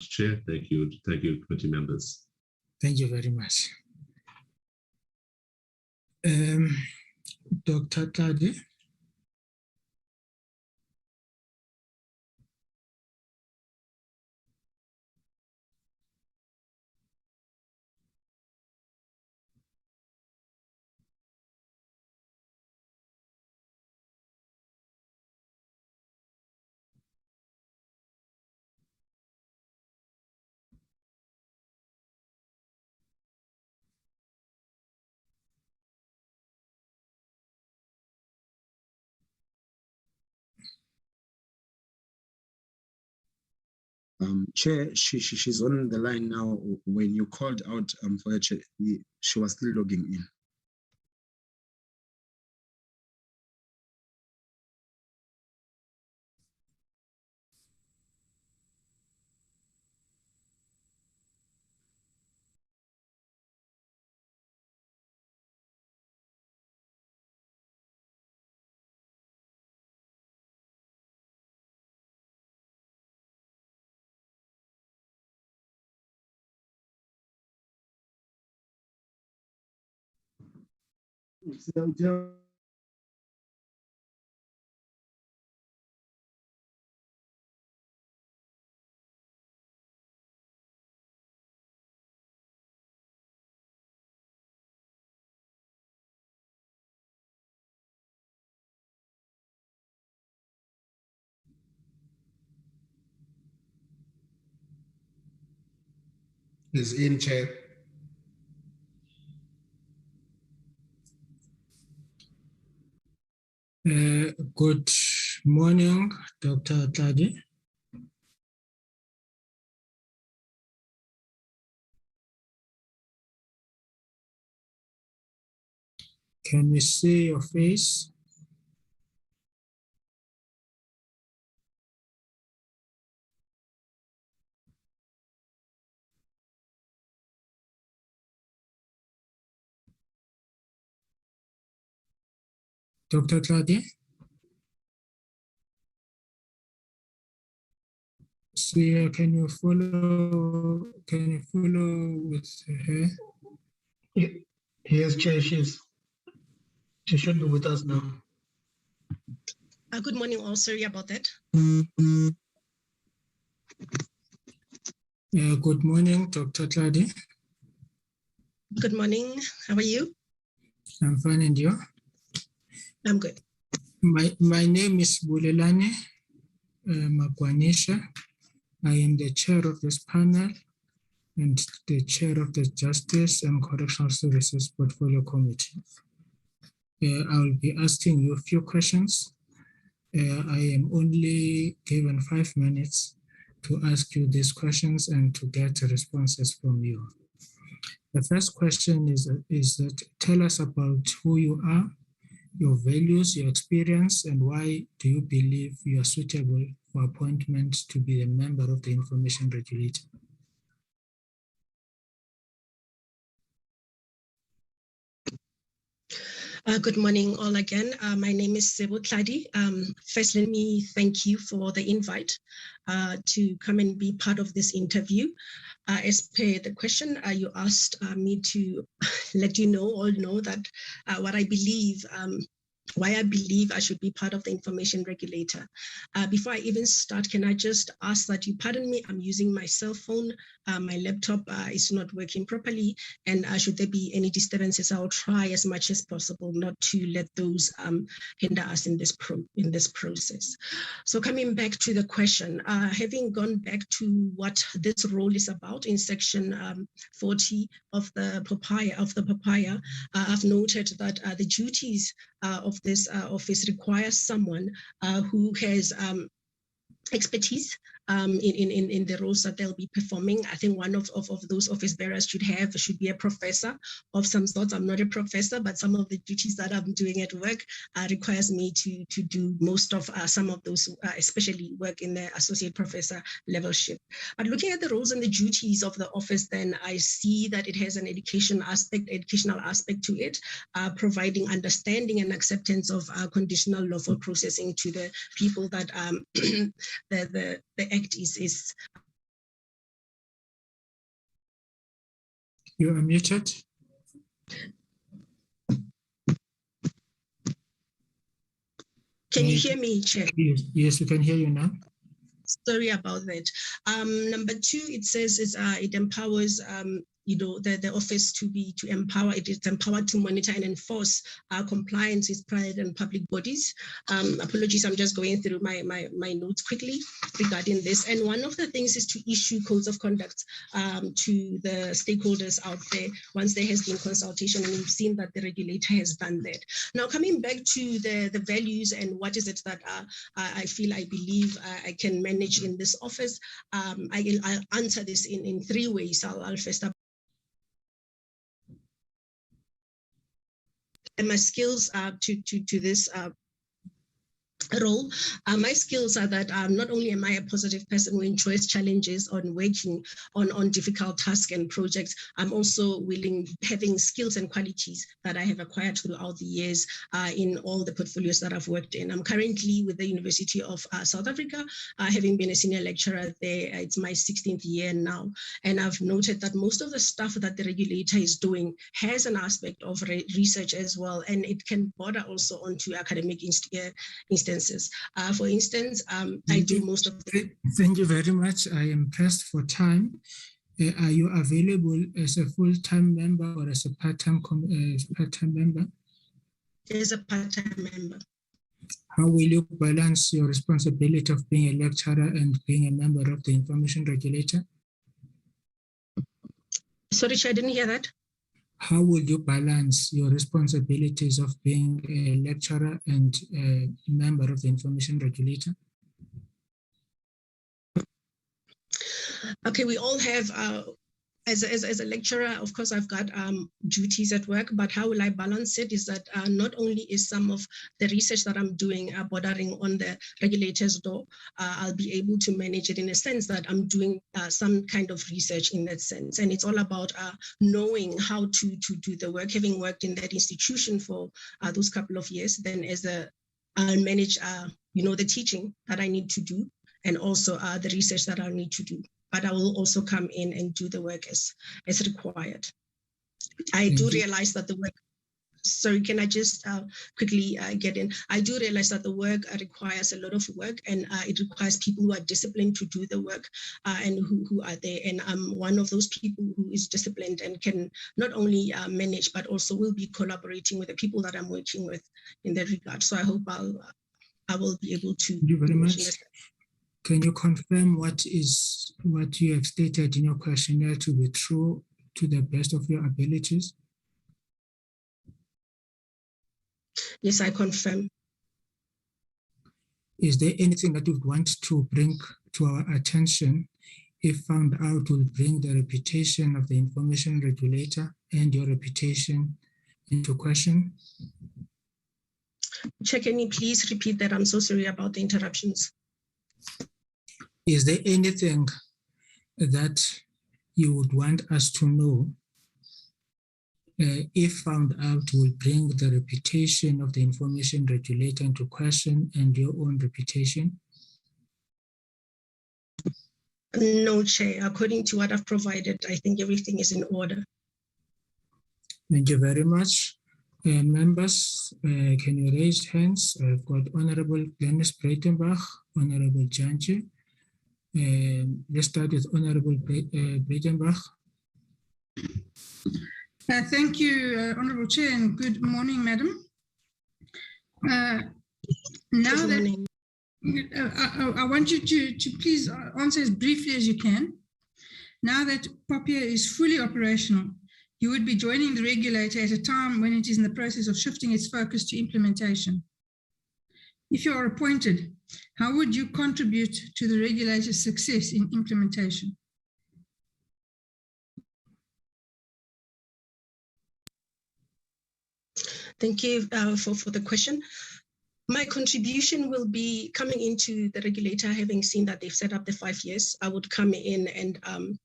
Chair. Thank you, committee members. Thank you very much. Dr. Tadi. Chair, she's on the line now. When you called out for her, she was still logging in. Is in, Chair. Good morning, Dr. Tadi. Can we see your face? Dr. Tadi? See, can you follow with her? Yes, Chair, she should be with us now. Good morning all, sorry about that. Good morning, Dr. Tadi. Good morning, how are you? I'm fine, and you? I'm good. My name is Bulelani Magwanisha. I am the chair of this panel and the chair of the Justice and Correctional Services Portfolio Committee. I will be asking you a few questions. I am only given 5 minutes to ask you these questions and to get responses from you. The first question is that tell us about who you are, your values, your experience, and why do you believe you are suitable for appointment to be a member of the Information Regulator? Good morning all again. My name is Sebo Tladi. First, let me thank you for the invite to come and be part of this interview. As per the question, you asked me to let you all know that what I believe, why I believe I should be part of the Information Regulator. Before I even start, can I just ask that you pardon me? I'm using my cell phone. My laptop is not working properly, and should there be any disturbances, I'll try as much as possible not to let those hinder us in this process. So coming back to the question, having gone back to what this role is about in section 40 of the Paella, I've noted that the duties of this office requires someone who has expertise in the roles that they'll be performing. I think one of those office bearers should be a professor of some sort. I'm not a professor, but some of the duties that I'm doing at work requires me to do most of some of those, especially work in the associate professor levelship. But looking at the roles and the duties of the office, then I see that it has an educational aspect to it, providing understanding and acceptance of conditional lawful processing to the people that the Act is You are muted. Can you hear me, Chair? Yes, we can hear you now. Sorry about that. Number two, it says it empowers the office to empower. It is empowered to monitor and enforce compliance with private and public bodies. Apologies, I'm just going through my notes quickly regarding this. And one of the things is to issue codes of conduct to the stakeholders out there once there has been consultation, and we've seen that the regulator has done that. Now, coming back to the values and what is it that I believe I can manage in this office, I'll answer this in three ways. I'll first up and my skills to this role. My skills are that not only am I a positive person who enjoys challenges on working on difficult tasks and projects, I'm also having skills and qualities that I have acquired throughout the years in all the portfolios that I've worked in. I'm currently with the University of South Africa, having been a senior lecturer there. It's my 16th year now. And I've noted that most of the stuff that the regulator is doing has an aspect of research as well, and it can border also onto academic instances. For instance, I do most of the... Thank you very much. I am pressed for time. Are you available as a full-time member or as a part-time member? As a part-time member. How will you balance your responsibility of being a lecturer and being a member of the Information Regulator? Sorry, I didn't hear that. How will you balance your responsibilities of being a lecturer and a member of the Information Regulator? Okay, we all have, as a lecturer, of course, I've got duties at work, but how will I balance it is that not only is some of the research that I'm doing bordering on the regulator's door, I'll be able to manage it in a sense that I'm doing some kind of research in that sense. And it's all about knowing how to do the work, having worked in that institution for those couple of years, then I'll manage, the teaching that I need to do, and also the research that I'll need to do. But I will also come in and do the work as required. I do realize that the work, sorry, can I just quickly get in? I do realize that the work requires a lot of work, and it requires people who are disciplined to do the work and who are there. And I'm one of those people who is disciplined and can not only manage, but also will be collaborating with the people that I'm working with in that regard. So I hope I will be able to. Thank you very much. Can you confirm what you have stated in your questionnaire to be true to the best of your abilities? Yes, I confirm. Is there anything that you would want to bring to our attention if found out will bring the reputation of the Information Regulator and your reputation into question? Chair, can you please repeat that? I'm so sorry about the interruptions. Is there anything that you would want us to know if found out will bring the reputation of the Information Regulator into question and your own reputation? No, Chair. According to what I've provided, I think everything is in order. Thank you very much. Members, can you raise hands? I've got Honorable Glennis Breitenbach, Honorable Janji. Let's start with Honorable Breitenbach. Thank you, Honourable Chair, and good morning, Madam. I want you to please answer as briefly as you can. Now that Paella is fully operational, you would be joining the regulator at a time when it is in the process of shifting its focus to implementation. If you are appointed, how would you contribute to the regulator's success in implementation? Thank you for the question. My contribution will be coming into the regulator, having seen that they've set up the 5 years. I would come in and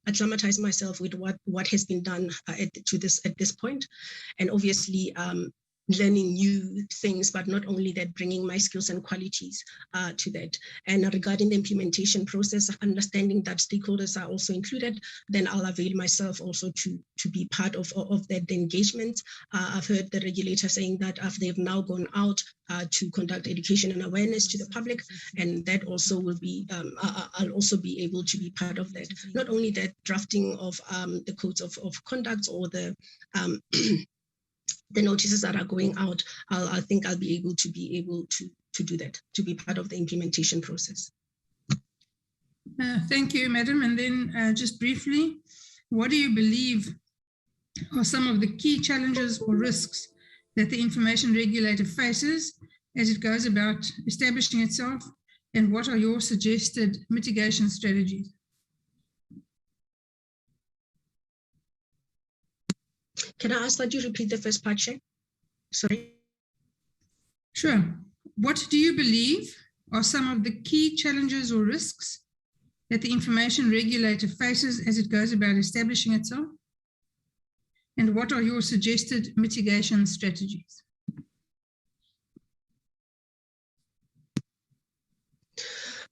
acclimatize myself with what has been done at this point. And obviously, learning new things, but not only that, bringing my skills and qualities to that. And regarding the implementation process, understanding that stakeholders are also included, then I'll avail myself also to be part of that engagement. I've heard the regulator saying that they've now gone out to conduct education and awareness to the public, and that also will be, I'll also be able to be part of that. Not only that, drafting of the codes of conduct or the the notices that are going out, I think I'll be able to do that, to be part of the implementation process. Thank you, Madam. And then just briefly, what do you believe are some of the key challenges or risks that the Information Regulator faces as it goes about establishing itself, and what are your suggested mitigation strategies? Can I ask that you repeat the first part, Chair? Sorry. Sure. What do you believe are some of the key challenges or risks that the Information Regulator faces as it goes about establishing itself? And what are your suggested mitigation strategies?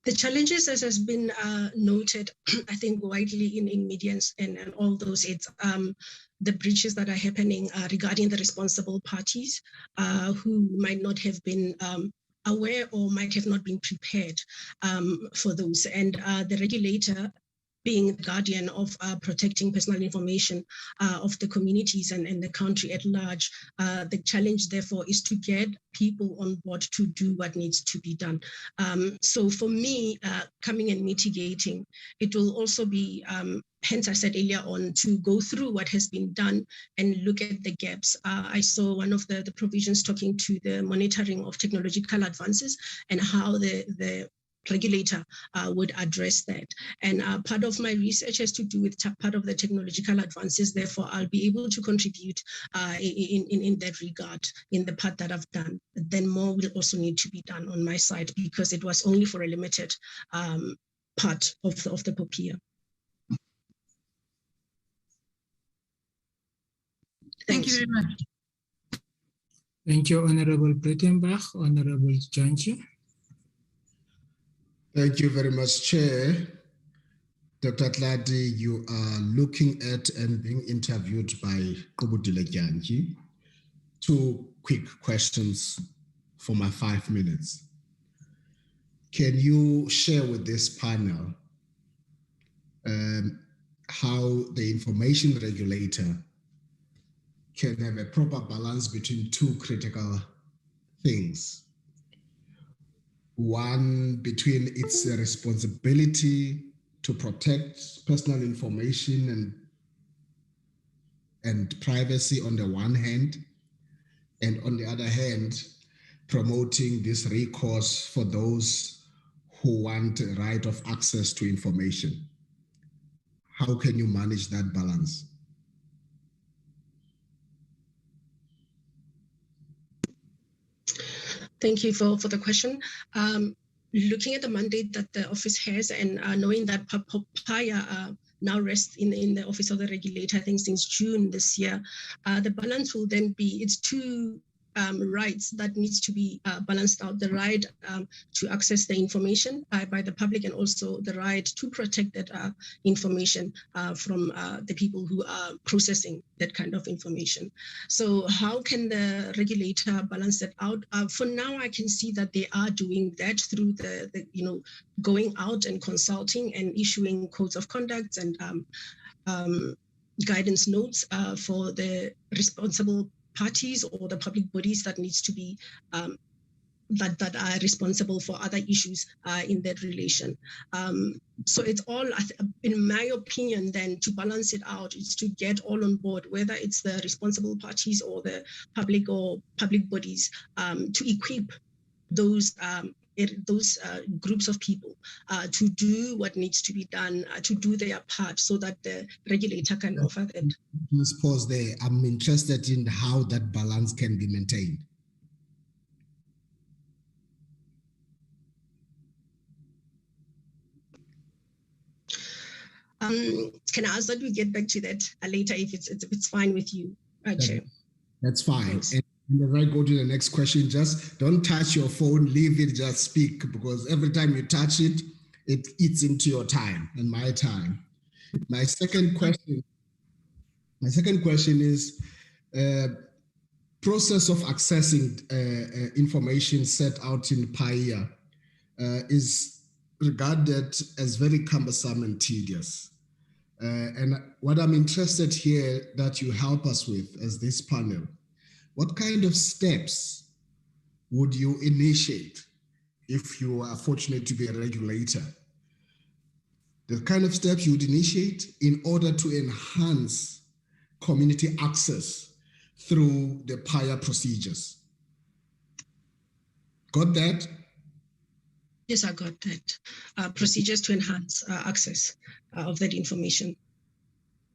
The challenges, as has been noted, I think widely in media and all those, it's the breaches that are happening regarding the responsible parties who might not have been aware or might have not been prepared for those. And the regulator, being the guardian of protecting personal information of the communities and the country at large, the challenge, therefore, is to get people on board to do what needs to be done. So for me, coming and mitigating, it will also be, hence I said earlier on, to go through what has been done and look at the gaps. I saw one of the provisions talking to the monitoring of technological advances and how the regulator would address that. And part of my research has to do with part of the technological advances. Therefore, I'll be able to contribute in that regard in the part that I've done. Then more will also need to be done on my side because it was only for a limited part of the Paella. Thank you very much. Thank you, Honorable Breitenbach. Honorable Janji. Thank you very much, Chair. Dr. Tladi, you are looking at and being interviewed by Kobudile Janji. 2 quick questions for my 5 minutes. Can you share with this panel how the Information Regulator can have a proper balance between 2 critical things? One, between its responsibility to protect personal information and privacy on the one hand, and on the other hand, promoting this recourse for those who want a right of access to information. How can you manage that balance? Thank you for the question. Looking at the mandate that the office has and knowing that Paella now rests in the office of the regulator, I think since June this year, the balance will then be, it's 2 rights that needs to be balanced out: the right to access the information by the public, and also the right to protect that information from the people who are processing that kind of information. So how can the regulator balance that out? For now, I can see that they are doing that through the going out and consulting and issuing codes of conduct and guidance notes for the responsible parties or the public bodies that needs to be that are responsible for other issues in that relation. So it's all, in my opinion, then to balance it out, it's to get all on board, whether it's the responsible parties or the public bodies, to equip those groups of people to do what needs to be done, to do their part so that the regulator can offer that. Let's pause there. I'm interested in how that balance can be maintained. Can I ask that we get back to that later if it's fine with you, Chair? That's fine. And And as I go to the next question, just don't touch your phone, leave it, just speak, because every time you touch it, it eats into your time and my time. My second question is process of accessing information set out in Paella is regarded as very cumbersome and tedious. And what I'm interested here that you help us with as this panel, what kind of steps would you initiate if you are fortunate to be a regulator? The kind of steps you would initiate in order to enhance community access through the Paella procedures. Got that? Yes, I got that. Procedures to enhance access of that information.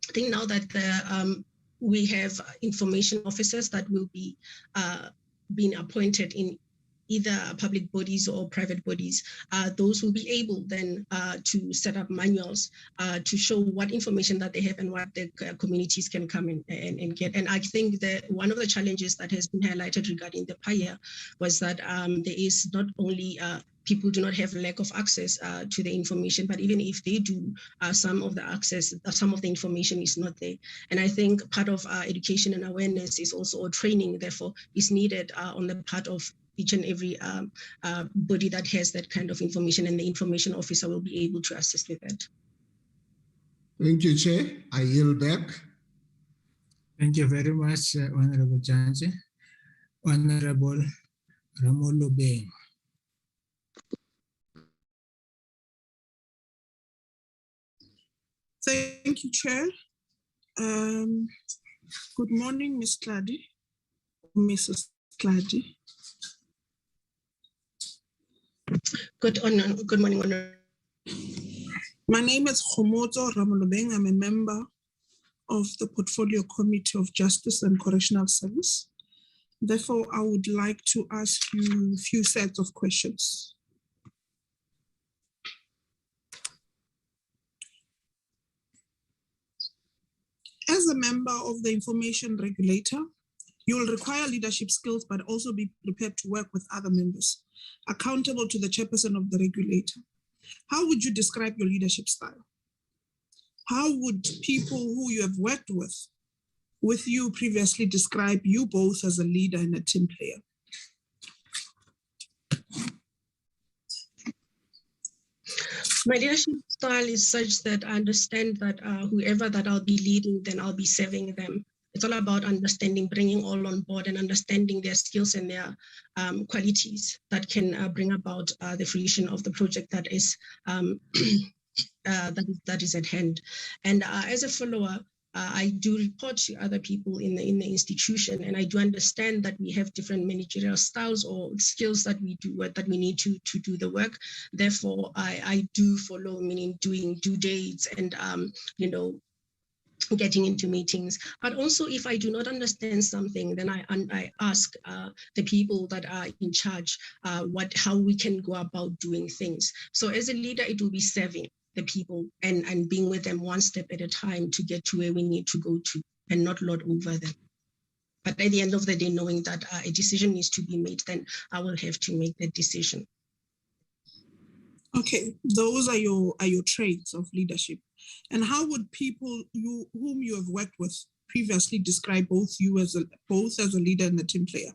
I think now that we have information officers that will be being appointed in either public bodies or private bodies, those will be able then to set up manuals to show what information that they have and what the communities can come in and get. And I think that one of the challenges that has been highlighted regarding the Paella was that there is not only people do not have lack of access to the information, but even if they do, some of the information is not there. And I think part of education and awareness is also training, therefore, is needed on the part of each and every body that has that kind of information, and the information officer will be able to assist with that. Thank you, Chair. I yield back. Thank you very much, Honorable Janji. Honorable Ramolo Beng. Thank you, Chair. Good morning, Ms. Clady, Mrs. Clady. Good morning, Honorable. My name is Khomotso Ramolobeng. I'm a member of the Portfolio Committee of Justice and Correctional Service. Therefore, I would like to ask you a few sets of questions. As a member of the Information Regulator, you will require leadership skills, but also be prepared to work with other members, accountable to the chairperson of the regulator. How would you describe your leadership style? How would people who you have worked with you previously describe you both as a leader and a team player? My leadership style is such that I understand that whoever that I'll be leading, then I'll be serving them. It's all about understanding, bringing all on board and understanding their skills and their qualities that can bring about the fruition of the project that is that is at hand. And as a follower, I do report to other people in the institution, and I do understand that we have different managerial styles or skills that we do that we need to do the work. Therefore, I do follow, meaning doing due dates and getting into meetings. But also, if I do not understand something, then I ask the people that are in charge how we can go about doing things. So as a leader, it will be serving the people and being with them one step at a time to get to where we need to go to, and not lord over them. But at the end of the day, knowing that a decision needs to be made, then I will have to make that decision. Okay, those are your traits of leadership. And how would people whom you have worked with previously describe both as a leader and a team player?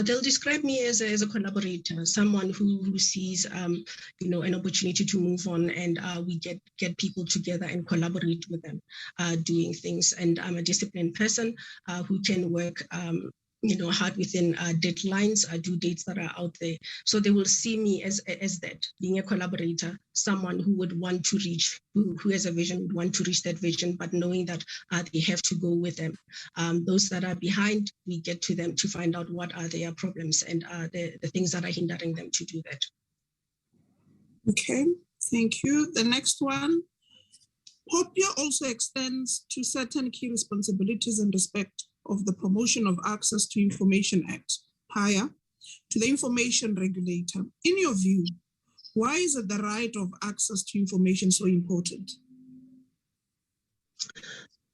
They'll describe me as a collaborator, someone who sees an opportunity to move on, and we get people together and collaborate with them doing things. And I'm a disciplined person who can work hard within deadlines, due dates that are out there. So they will see me as that, being a collaborator, someone who would want to reach, who has a vision, would want to reach that vision, but knowing that they have to go with them. Those that are behind, we get to them to find out what are their problems and the things that are hindering them to do that. Okay, thank you. The next one. POPIA also extends to certain key responsibilities in respect of the Promotion of Access to Information Act, PAIA, to the Information Regulator. In your view, why is it the right of access to information so important?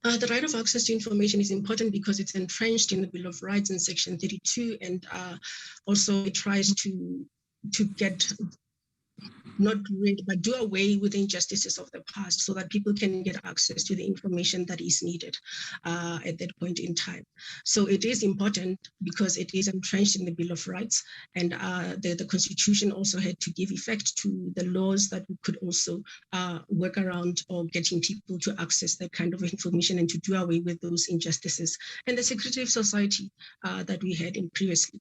The right of access to information is important because it's entrenched in the Bill of Rights in Section 32, and also it tries to get not rid, but do away with injustices of the past so that people can get access to the information that is needed at that point in time. So it is important because it is entrenched in the Bill of Rights, and the Constitution also had to give effect to the laws that could also work around or getting people to access that kind of information and to do away with those injustices and the secretive society that we had in previously.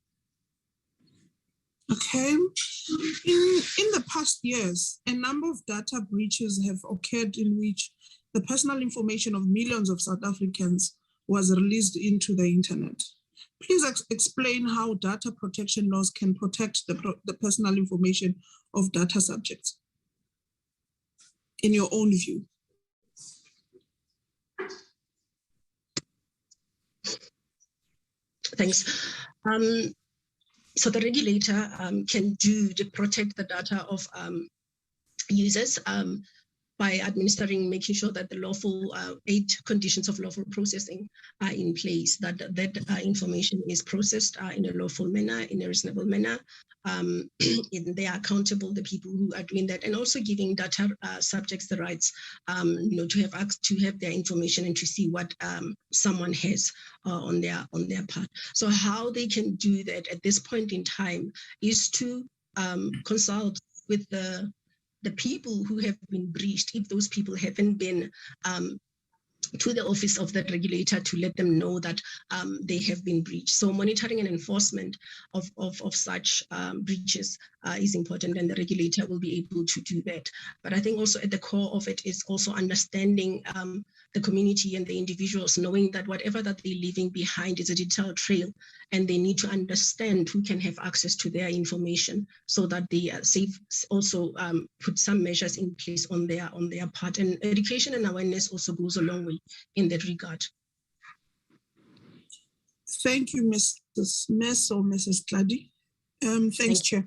Okay. In the past years, a number of data breaches have occurred in which the personal information of millions of South Africans was released into the internet. Please explain how data protection laws can protect the personal information of data subjects, in your own view. Thanks. So the regulator can protect the data of users by making sure that the lawful 8 conditions of lawful processing are in place, that information is processed in a lawful manner, in a reasonable manner. They are accountable, the people who are doing that, and also giving data subjects the rights, to have their information and to see what someone has on their part. So how they can do that at this point in time is to consult with the people who have been breached, if those people haven't been to the office of the regulator to let them know that they have been breached. So monitoring and enforcement of such breaches is important, and the regulator will be able to do that. But I think also at the core of it is also understanding the community and the individuals, knowing that whatever that they're leaving behind is a digital trail, and they need to understand who can have access to their information so that they also put some measures in place on their part. And education and awareness also goes a long way in that regard. Thank you, Mrs. Tladi. Thanks, Chair.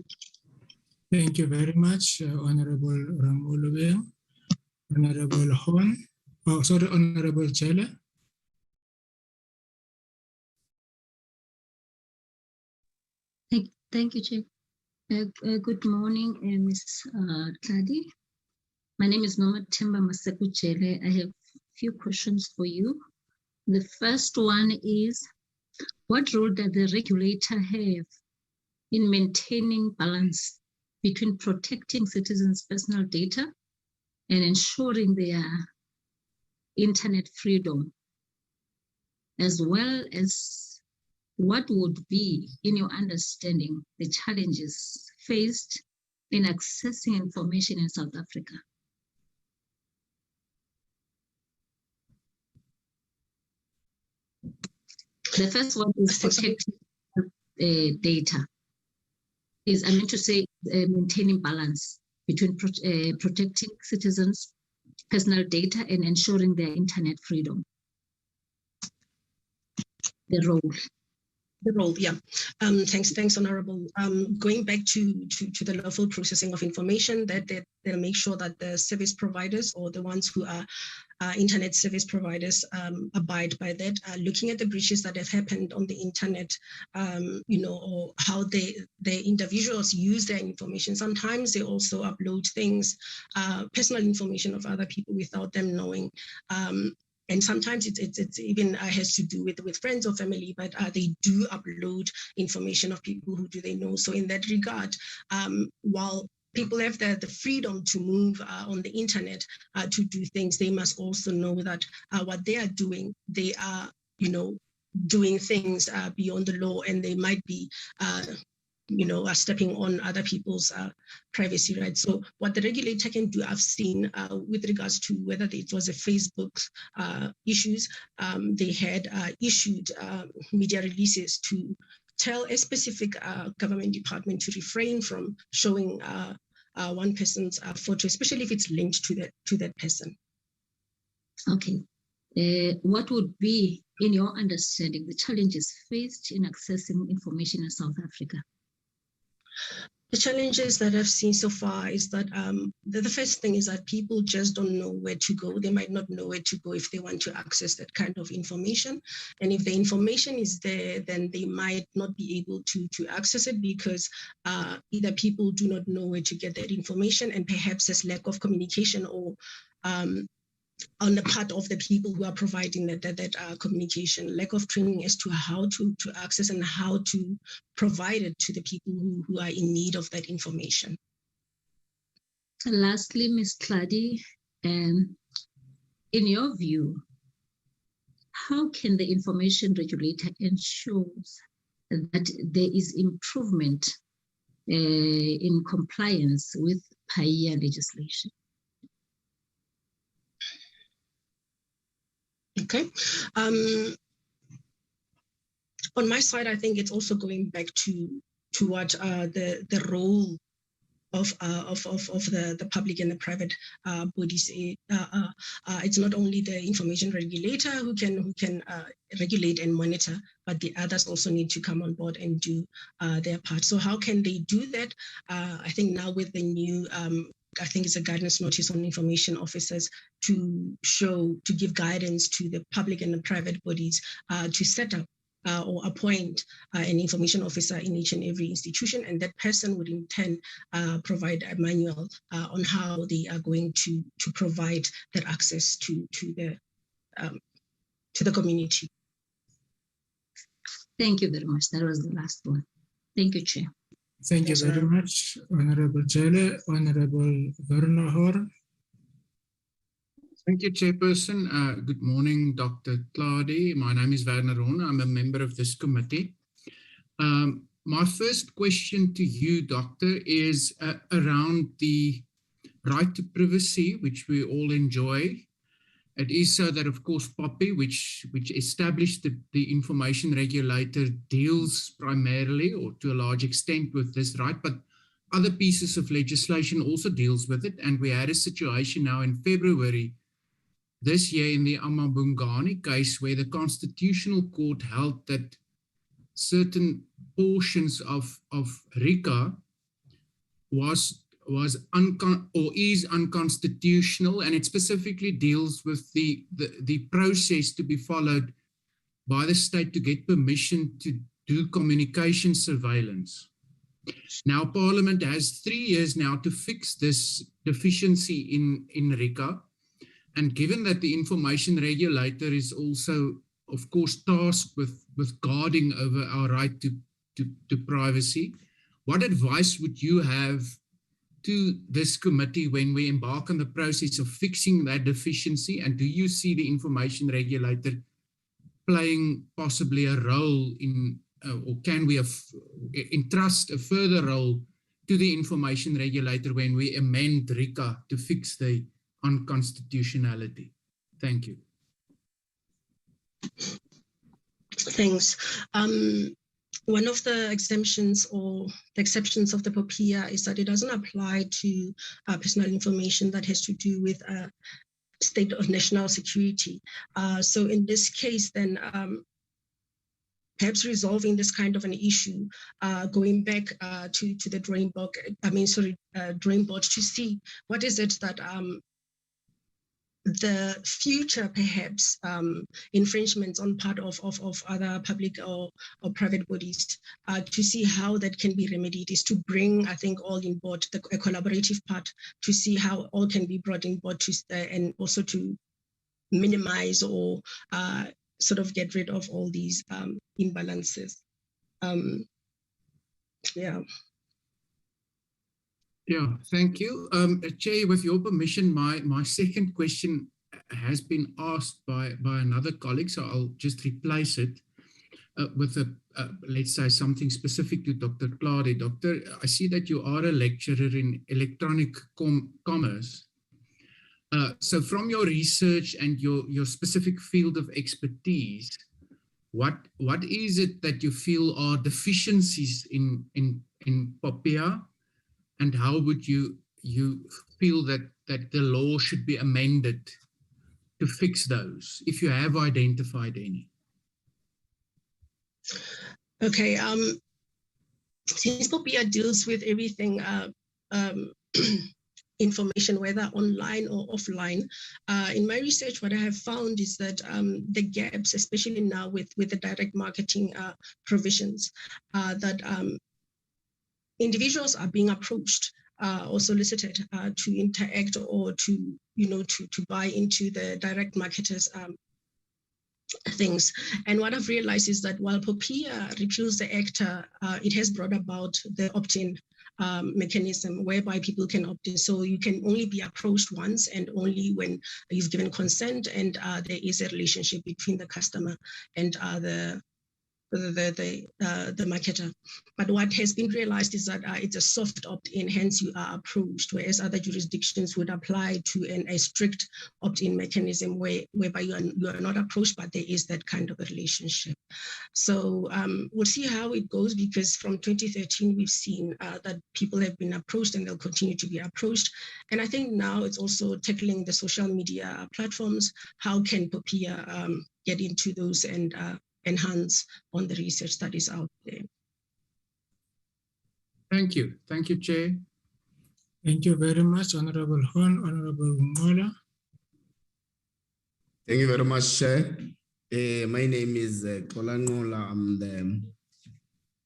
Thank you very much, Honorable Ramolube. Honorable Horn. Oh, sorry, Honorable Chela. Thank you, Chair. Good morning, Ms. Tladi. My name is Noma Temba Maseku Chele. I have a few questions for you. The first one is, what role does the regulator have in maintaining balance between protecting citizens' personal data and ensuring their internet freedom, as well as what would be, in your understanding, the challenges faced in accessing information in South Africa? The first one is protecting data. Maintaining balance between protecting citizens' personal data and ensuring their internet freedom. The role, yeah. Thanks, Honorable. Going back to the lawful processing of information, that they'll make sure that the service providers or the ones who are internet service providers abide by that. Looking at the breaches that have happened on the internet, or how the individuals use their information. Sometimes they also upload things, personal information of other people without them knowing. And sometimes it's even has to do with friends or family, but they do upload information of people who do they know. So in that regard, while people have the freedom to move on the internet to do things, they must also know that what they are doing, they are, doing things beyond the law, and they might be are stepping on other people's privacy rights. So what the regulator can do, I've seen with regards to whether it was a Facebook issues, they had issued media releases to tell a specific government department to refrain from showing one person's photo, especially if it's linked to that person. Okay. What would be, in your understanding, the challenges faced in accessing information in South Africa? The challenges that I've seen so far is that the first thing is that people just don't know where to go. They might not know where to go if they want to access that kind of information. And if the information is there, then they might not be able to access it because either people do not know where to get that information, and perhaps there's lack of communication or on the part of the people who are providing that communication, lack of training as to how to access and how to provide it to the people who are in need of that information. And lastly, Ms. Tladi, in your view, how can the information regulator ensure that there is improvement in compliance with Paella legislation? Okay. On my side, I think it's also going back to what the role of the public and the private bodies. It's not only the information regulator who can regulate and monitor, but the others also need to come on board and do their part. So how can they do that? I think now with the new I think it's a guidance notice on information officers to give guidance to the public and the private bodies to set up or appoint an information officer in each and every institution, and that person would in turn provide a manual on how they are going to provide that access to the community. Thank you very much. That was the last one. Thank you, Chair. Thank you very much, Honorable Jale. Honorable Werner Hoorn. Thank you, Chairperson. Good morning, Dr. Tladi. My name is Werner Hoorn. I'm a member of this committee. My first question to you, Doctor, is around the right to privacy, which we all enjoy. It is so that, of course, POPI, which established the information regulator, deals primarily or to a large extent with this right, but other pieces of legislation also deals with it. And we had a situation now in February this year in the Amabungani case where the Constitutional Court held that certain portions of RICA is unconstitutional, and it specifically deals with the process to be followed by the state to get permission to do communication surveillance. Now, Parliament has 3 years now to fix this deficiency in RICA, and given that the information regulator is also, of course, tasked with guarding over our right to privacy, what advice would you have to this committee when we embark on the process of fixing that deficiency? And do you see the information regulator playing possibly a role in, or can we entrust a further role to the information regulator when we amend RICA to fix the unconstitutionality? Thank you. Thanks. One of the exemptions or the exceptions of the POPIA is that it doesn't apply to personal information that has to do with state of national security. So in this case, then perhaps resolving this kind of an issue, going back to the drawing board to see what is it that the future perhaps infringements on part of other public or private bodies to see how that can be remedied is to bring, I think, all in board, a collaborative part to see how all can be brought in board and also to minimize or sort of get rid of all these imbalances. Yeah, thank you. Chair, with your permission, my second question has been asked by another colleague, so I'll just replace it with let's say something specific to Dr. Tladi. Doctor, I see that you are a lecturer in electronic commerce. So from your research and your specific field of expertise, what is it that you feel are deficiencies in POPIA? And how would you feel that the law should be amended to fix those, if you have identified any? Okay. since Paella deals with everything information, whether online or offline, in my research, what I have found is that the gaps, especially now with the direct marketing provisions, that individuals are being approached or solicited to interact or to buy into the direct marketers things. And what I've realized is that while Paella repeals the act, it has brought about the opt-in mechanism whereby people can opt in. So you can only be approached once and only when you've given consent and there is a relationship between the customer and the marketer. But what has been realized is that it's a soft opt-in, hence you are approached, whereas other jurisdictions would apply to a strict opt-in mechanism whereby you are not approached, but there is that kind of a relationship. So we'll see how it goes, because from 2013, we've seen that people have been approached and they'll continue to be approached. And I think now it's also tackling the social media platforms. How can Paella get into those and enhance on the research that is out there? Thank you. Thank you, Chair. Thank you very much, Honorable Horn. Honorable Ngola. Thank you very much, Chair. My name is Ngola. I'm the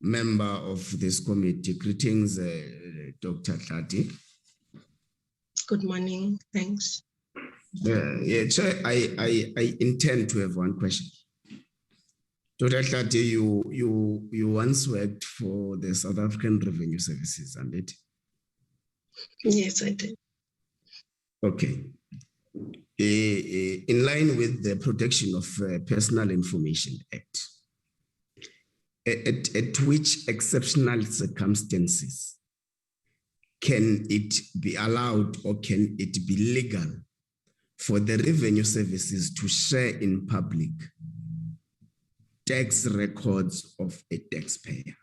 member of this committee. Greetings, Dr. Tladi. Good morning. Thanks. Yeah, Chair, I intend to have one question. Dr. Tladi, you once worked for the South African Revenue Services, and it? Yes, I did. Okay. In line with the Protection of Personal Information Act, at which exceptional circumstances can it be allowed or can it be legal for the revenue services to share in public tax records of a taxpayer?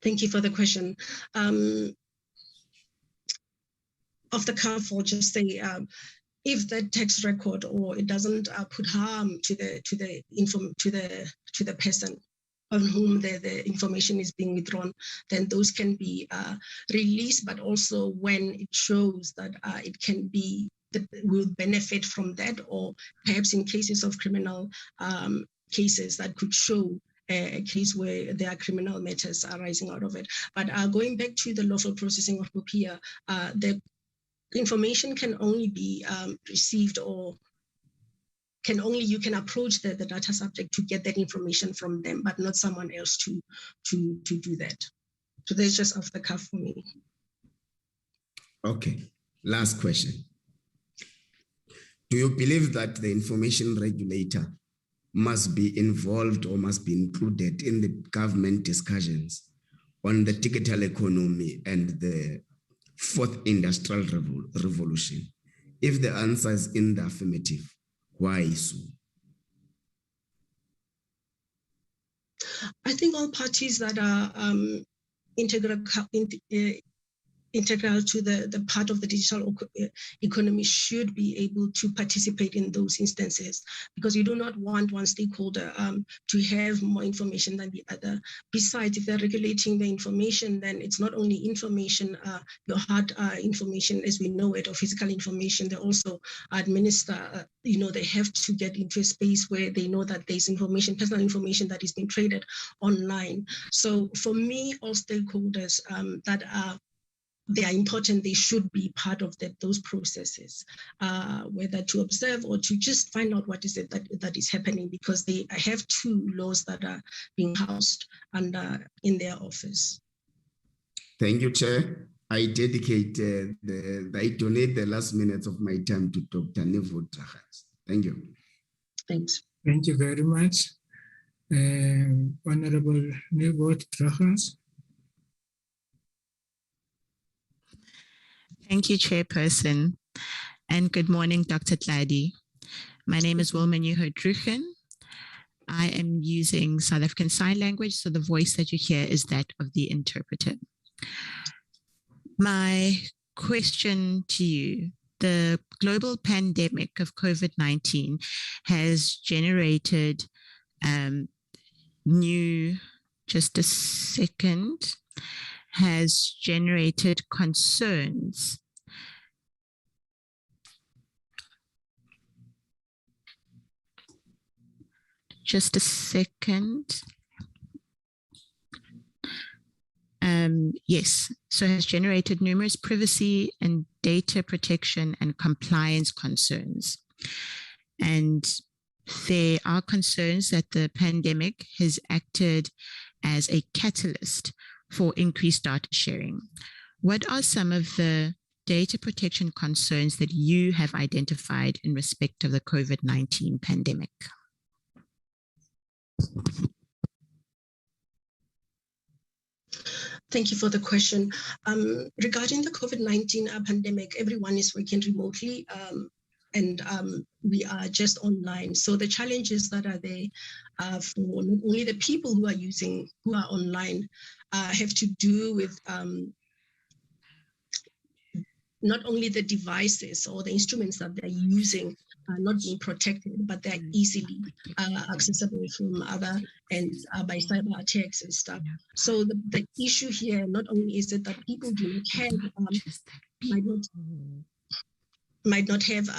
Thank you for the question. Off the cuff, I'll just say, if the tax record or it doesn't put harm to the person on whom the information is being withdrawn, then those can be released. But also when it shows that it can be that will benefit from that, or perhaps in cases of criminal cases that could show a case where there are criminal matters arising out of it. But going back to the lawful processing of Paella, the information can only be received, or you can approach the data subject to get that information from them, but not someone else to do that. So that's just off the cuff for me. Okay, last question. Do you believe that the Information Regulator must be involved or must be included in the government discussions on the digital economy and the fourth industrial revolution? If the answer is in the affirmative, why so? I think all parties that are integral to the part of the digital economy should be able to participate in those instances, because you do not want one stakeholder to have more information than the other. Besides, if they're regulating the information, then it's not only information, your hard information as we know it, or physical information, they also administer, they have to get into a space where they know that there's information, personal information that is being traded online. So for me, all stakeholders they are important, they should be part of those processes, whether to observe or to just find out what is it that is happening, because they have two laws that are being housed under in their office. Thank you, Chair. I donate the last minutes of my time to Dr. Nevo Trachas. Thank you. Thanks. Thank you very much. Honorable Nevo Trachas. Thank you, Chairperson, and good morning, Dr. Tladi. My name is Wilma Nyuho-Druchen. I am using South African Sign Language, so the voice that you hear is that of the interpreter. My question to you: the global pandemic of COVID-19 has generated new, just a second, has generated concerns. Just a second. Yes, so has generated numerous privacy and data protection and compliance concerns. And there are concerns that the pandemic has acted as a catalyst for increased data sharing. What are some of the data protection concerns that you have identified in respect of the COVID-19 pandemic? Thank you for the question. Regarding the COVID-19 pandemic, everyone is working remotely and we are just online. So the challenges that are there for not only the people who are online have to do with not only the devices or the instruments that they're using not being protected, but they're easily accessible from other and by cyber attacks and stuff. So the issue here not only is it that people do not have might not have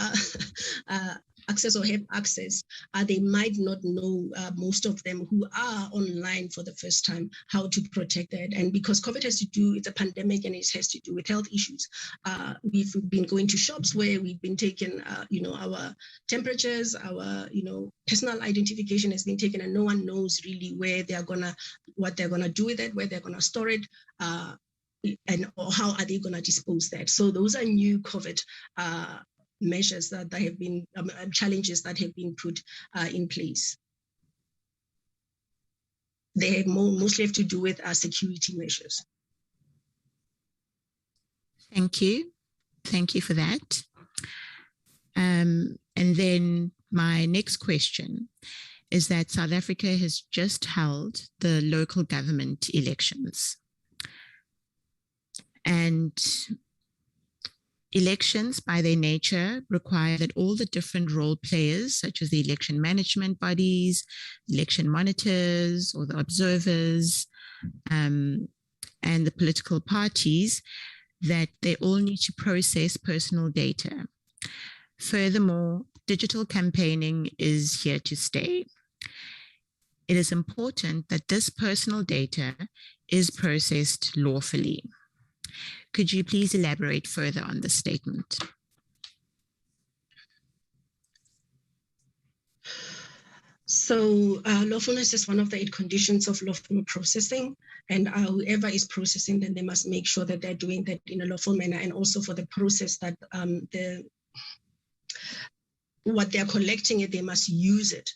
access or have access. They might not know, most of them who are online for the first time, how to protect that. And because COVID has to do with the pandemic and it has to do with health issues, we've been going to shops where we've been taking, our temperatures, our, personal identification has been taken, and no one knows really what they're gonna do with it, where they're gonna store it, or how are they gonna dispose that. So those are new COVID measures that have been challenges that have been put in place. They mostly have to do with security measures. Thank you. Thank you for that. And then my next question is that South Africa has just held the local government elections. And elections, by their nature, require that all the different role players, such as the election management bodies, election monitors, or the observers, and the political parties, that they all need to process personal data. Furthermore, digital campaigning is here to stay. It is important that this personal data is processed lawfully. Could you please elaborate further on this statement? So lawfulness is one of the 8 conditions of lawful processing, and whoever is processing, then they must make sure that they're doing that in a lawful manner, and also for the process that what they're collecting they must use it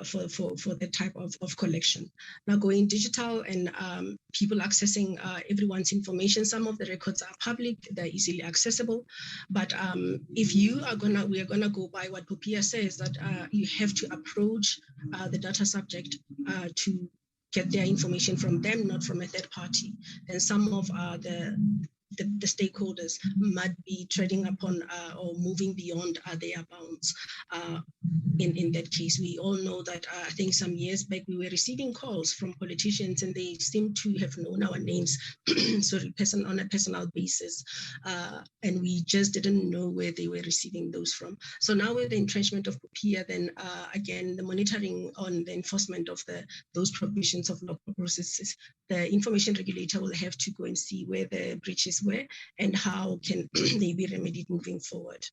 for the type of collection. Now going digital and people accessing everyone's information, some of the records are public, they're easily accessible. But if we are gonna go by what Paella says, that you have to approach the data subject to get their information from them, not from a third party. Then some of the stakeholders might be treading upon or moving beyond their bounds. In that case, we all know that I think some years back we were receiving calls from politicians, and they seem to have known our names, on a personal basis, and we just didn't know where they were receiving those from. So now with the entrenchment of Paella, then again the monitoring on the enforcement of those provisions of local processes, the Information Regulator will have to go and see where the breaches were and how can they be remedied moving forward.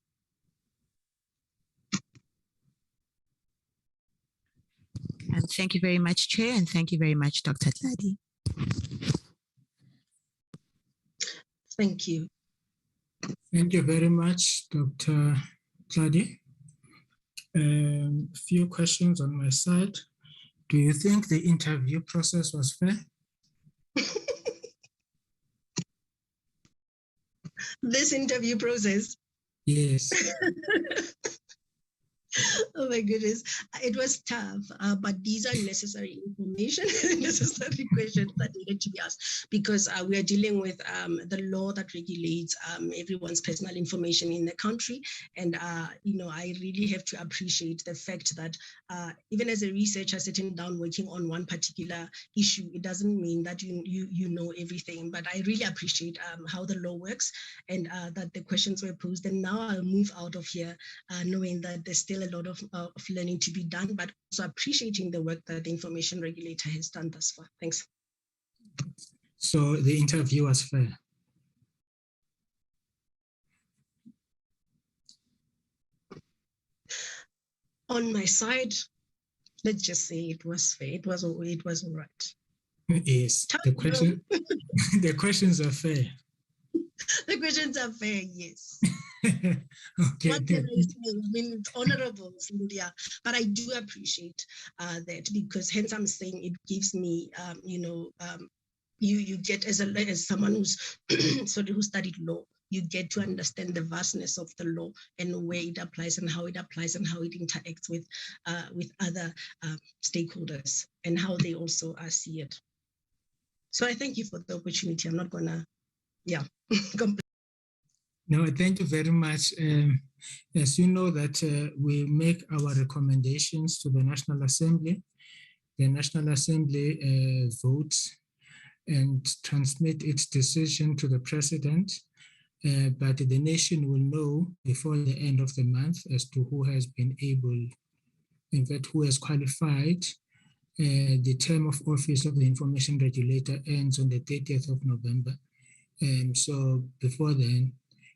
And thank you very much, Chair, and thank you very much, Dr. Tladi. Thank you. Thank you very much, Dr. Tladi. A few questions on my side. Do you think the interview process was fair? This interview process? Yes. Oh my goodness, it was tough, but these are necessary information, necessary questions that needed to be asked, because we are dealing with the law that regulates everyone's personal information in the country. And, you know, I really have to appreciate the fact that even as a researcher sitting down working on one particular issue, it doesn't mean that you know everything. But I really appreciate how the law works, and that the questions were posed. And now I'll move out of here knowing that there's still a lot of learning to be done, but also appreciating the work that the Information Regulator has done thus far. Thanks. So the interview was fair. On my side, let's just say it was fair. It was all right. Yes, the questions are fair. The questions are fair, yes. Okay. What can I say? I mean, it's honorable, Cynthia, but I do appreciate that, because hence I'm saying it gives me, you know, you get as someone who's sorry, who studied law, you get to understand the vastness of the law and where it applies and how it applies and how it interacts with other stakeholders and how they also see it. So I thank you for the opportunity. I'm not gonna, complain. No, thank you very much. As you know that we make our recommendations to the National Assembly. The National Assembly votes and transmit its decision to the President, but the nation will know before the end of the month as to who has been able, in fact, who has qualified. The term of office of the Information Regulator ends on the 30th of November. So before then,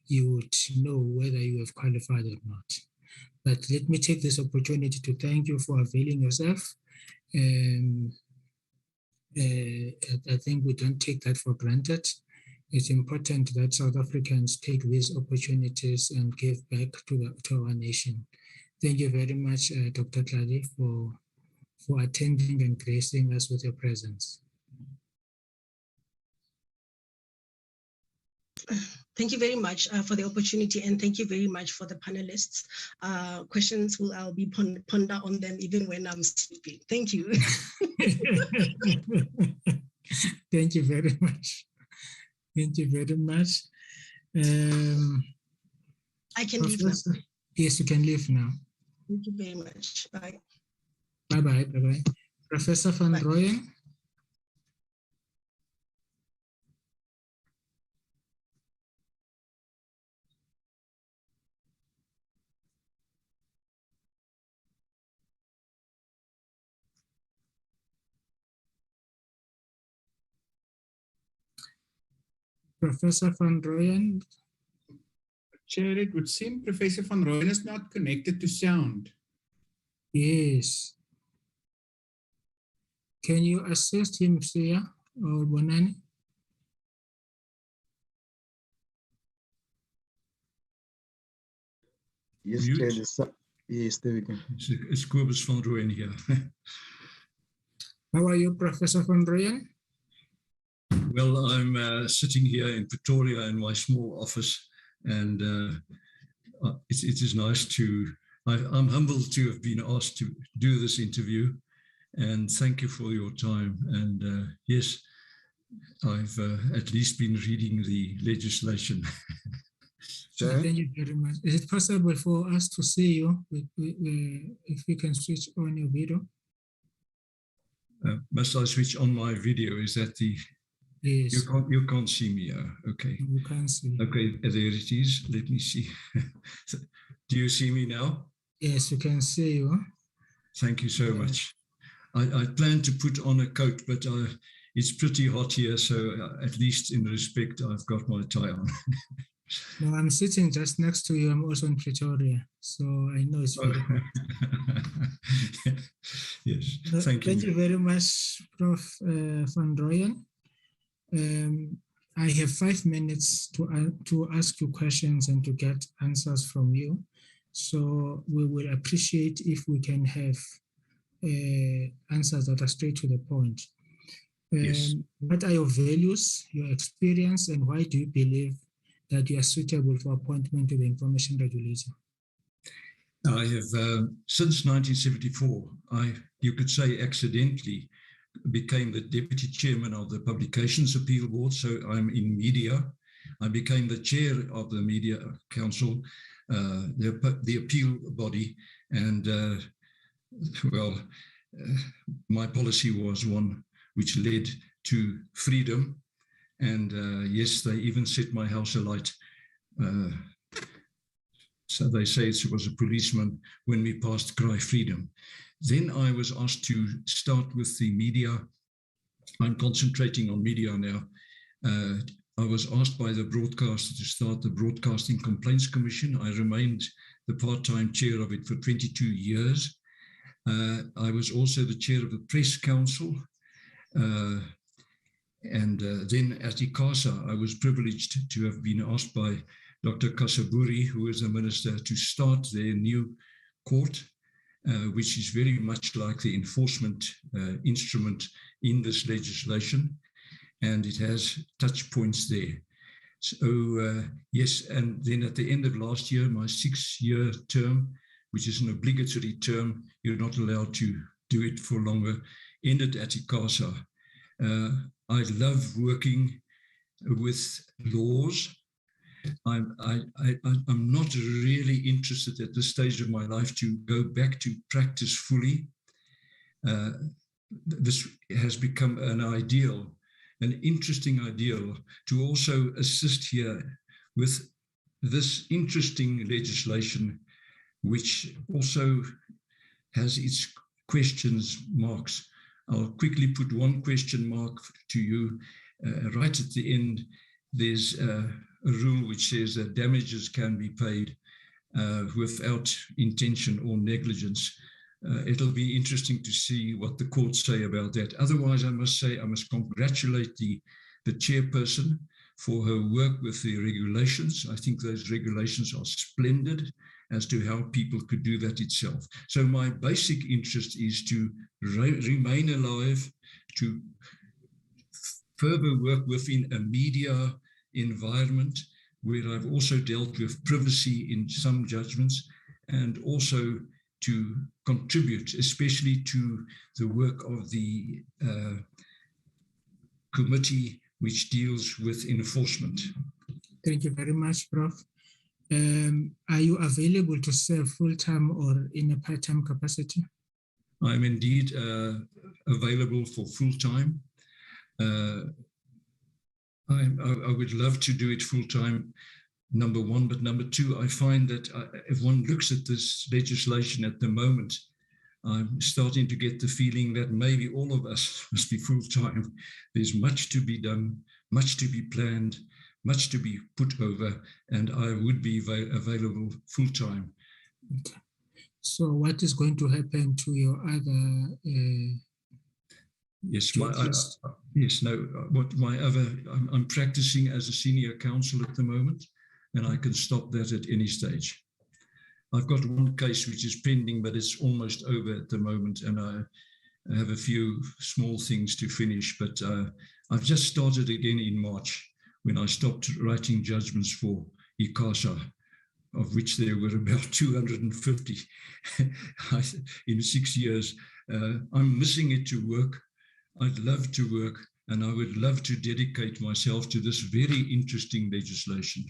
you would know whether you have qualified or not. But let me take this opportunity to thank you for availing yourself. I think we don't take that for granted. It's important that South Africans take these opportunities and give back to our nation. Thank you very much, Dr. Tladi, for attending and gracing us with your presence. Thank you very much for the opportunity, and thank you very much for the panelists. Questions I'll be ponder on them even when I'm sleeping. Thank you. Thank you very much. Thank you very much. I can leave now. Yes, you can leave now. Thank you very much. Bye. Bye-bye. Bye-bye. Professor van Rooyen. Professor van Rooyen. Chair, it would seem Professor van Rooyen is not connected to sound. Yes. Can you assist him, Sia or Bonani? Yes, Chair. Yes, there we go. It's Kobus van Rooyen here. How are you, Professor van Rooyen? Well, I'm sitting here in Pretoria in my small office, and it is nice to, I'm humbled to have been asked to do this interview, and thank you for your time. And yes, I've at least been reading the legislation. Sure. Thank you very much. Is it possible for us to see you if we can switch on your video? Must I switch on my video? Is that the... Yes. You can't see me. Okay. You can't see. Okay, there it is. Let me see. Do you see me now? Yes, you can see you. Thank you so much. I plan to put on a coat, but it's pretty hot here, so at least in respect, I've got my tie on. No, I'm sitting just next to you. I'm also in Pretoria, so I know it's very hot. Yes, thank you. Thank you very much, Prof. van Rooyen. I have 5 minutes to ask you questions and to get answers from you. So we will appreciate if we can have answers that are straight to the point. Yes. What are your values, your experience, and why do you believe that you are suitable for appointment to the Information Regulator? I have, since 1974, you could say accidentally, became the deputy chairman of the Publications Appeal Board. So I'm in media. I became the chair of the Media Council, the appeal body. And my policy was one which led to freedom. And yes, they even set my house alight. So they say it was a policeman when we passed Cry Freedom. Then I was asked to start with the media. I'm concentrating on media now. I was asked by the broadcaster to start the Broadcasting Complaints Commission. I remained the part-time chair of it for 22 years. I was also the chair of the Press Council. Then at ICASA, I was privileged to have been asked by Dr. Kasaburi, who is the minister, to start their new court, which is very much like the enforcement instrument in this legislation, and it has touch points there. So yes, and then at the end of last year, my 6-year term, which is an obligatory term, you're not allowed to do it for longer, ended at ICASA. I love working with laws. I'm not really interested at this stage of my life to go back to practice fully. This has become an ideal, an interesting ideal, to also assist here with this interesting legislation, which also has its questions marks. I'll quickly put one question mark to you. Right at the end, there's a rule which says that damages can be paid without intention or negligence. It'll be interesting to see what the courts say about that. Otherwise, I must say I must congratulate the chairperson for her work with the regulations. I think those regulations are splendid as to how people could do that itself. So my basic interest is to remain alive, to further work within a media environment where I've also dealt with privacy in some judgments, and also to contribute, especially to the work of the committee which deals with enforcement. Thank you very much, Prof. Are you available to serve full-time or in a part-time capacity? I'm indeed available for full-time. I would love to do it full-time, number one, but number two, I find that if one looks at this legislation at the moment, I'm starting to get the feeling that maybe all of us must be full-time. There's much to be done, much to be planned, much to be put over, and I would be available full-time. Okay. So what is going to happen to your other I'm practicing as a senior counsel at the moment, and I can stop that at any stage. I've got one case which is pending, but it's almost over at the moment, and I have a few small things to finish, but I've just started again in March when I stopped writing judgments for ICASA, of which there were about 250 in 6 years. I'm missing it to work. I'd love to work, and I would love to dedicate myself to this very interesting legislation.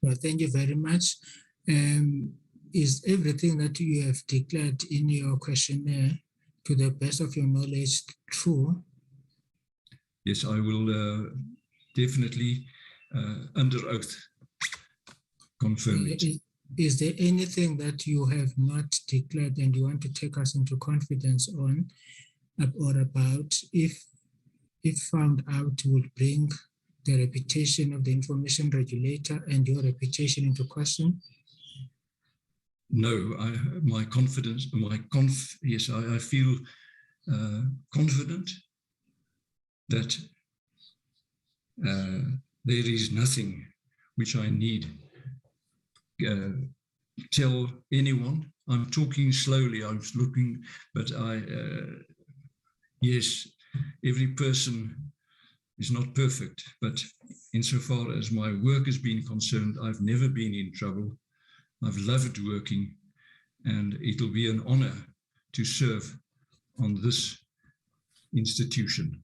Well, thank you very much. Is everything that you have declared in your questionnaire, to the best of your knowledge, true? Yes, I will definitely, under oath, confirm it. Is there anything that you have not declared and you want to take us into confidence on or about, if found out, would bring the reputation of the Information Regulator and your reputation into question? No, my confidence, yes, I feel confident that there is nothing which I need tell anyone. I'm talking slowly, I'm looking, but yes, every person is not perfect, but insofar as my work has been concerned, I've never been in trouble. I've loved working. and it'll be an honor to serve on this institution.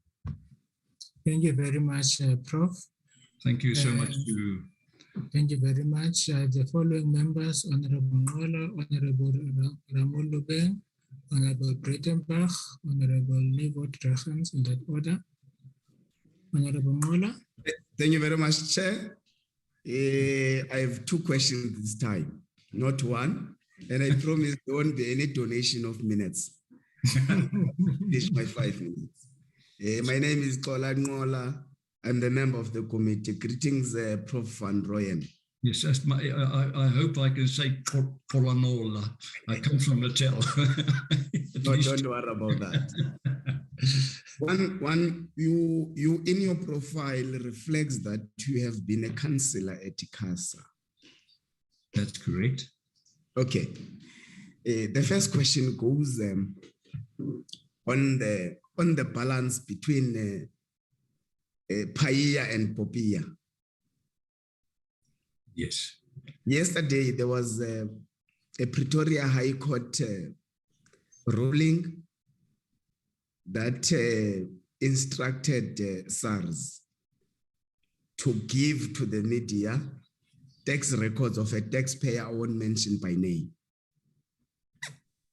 Thank you very much, Prof. Thank you so much. Thank you very much. The following members, Honorable Ngola, Honorable Ramolubeng, Honorable Breitenbach, Honorable Nevot Drachens, in that order. Honorable Ngola. Thank you very much, Chair. I have 2 questions this time, not one. And I promise there won't be any donation of minutes. Finish my 5 minutes. My name is Kola Ngola. I'm the member of the committee. Greetings, Prof. Van Rooyen. Yes, I hope I can say Polanola. I come from Natal. No, don't worry about that. You in your profile reflects that you have been a councillor at ICASA. That's correct. Okay. The first question goes on the balance between Paella and Paella. Yes. Yesterday, there was a Pretoria High Court ruling that instructed SARS to give to the media tax records of a taxpayer I won't mention by name.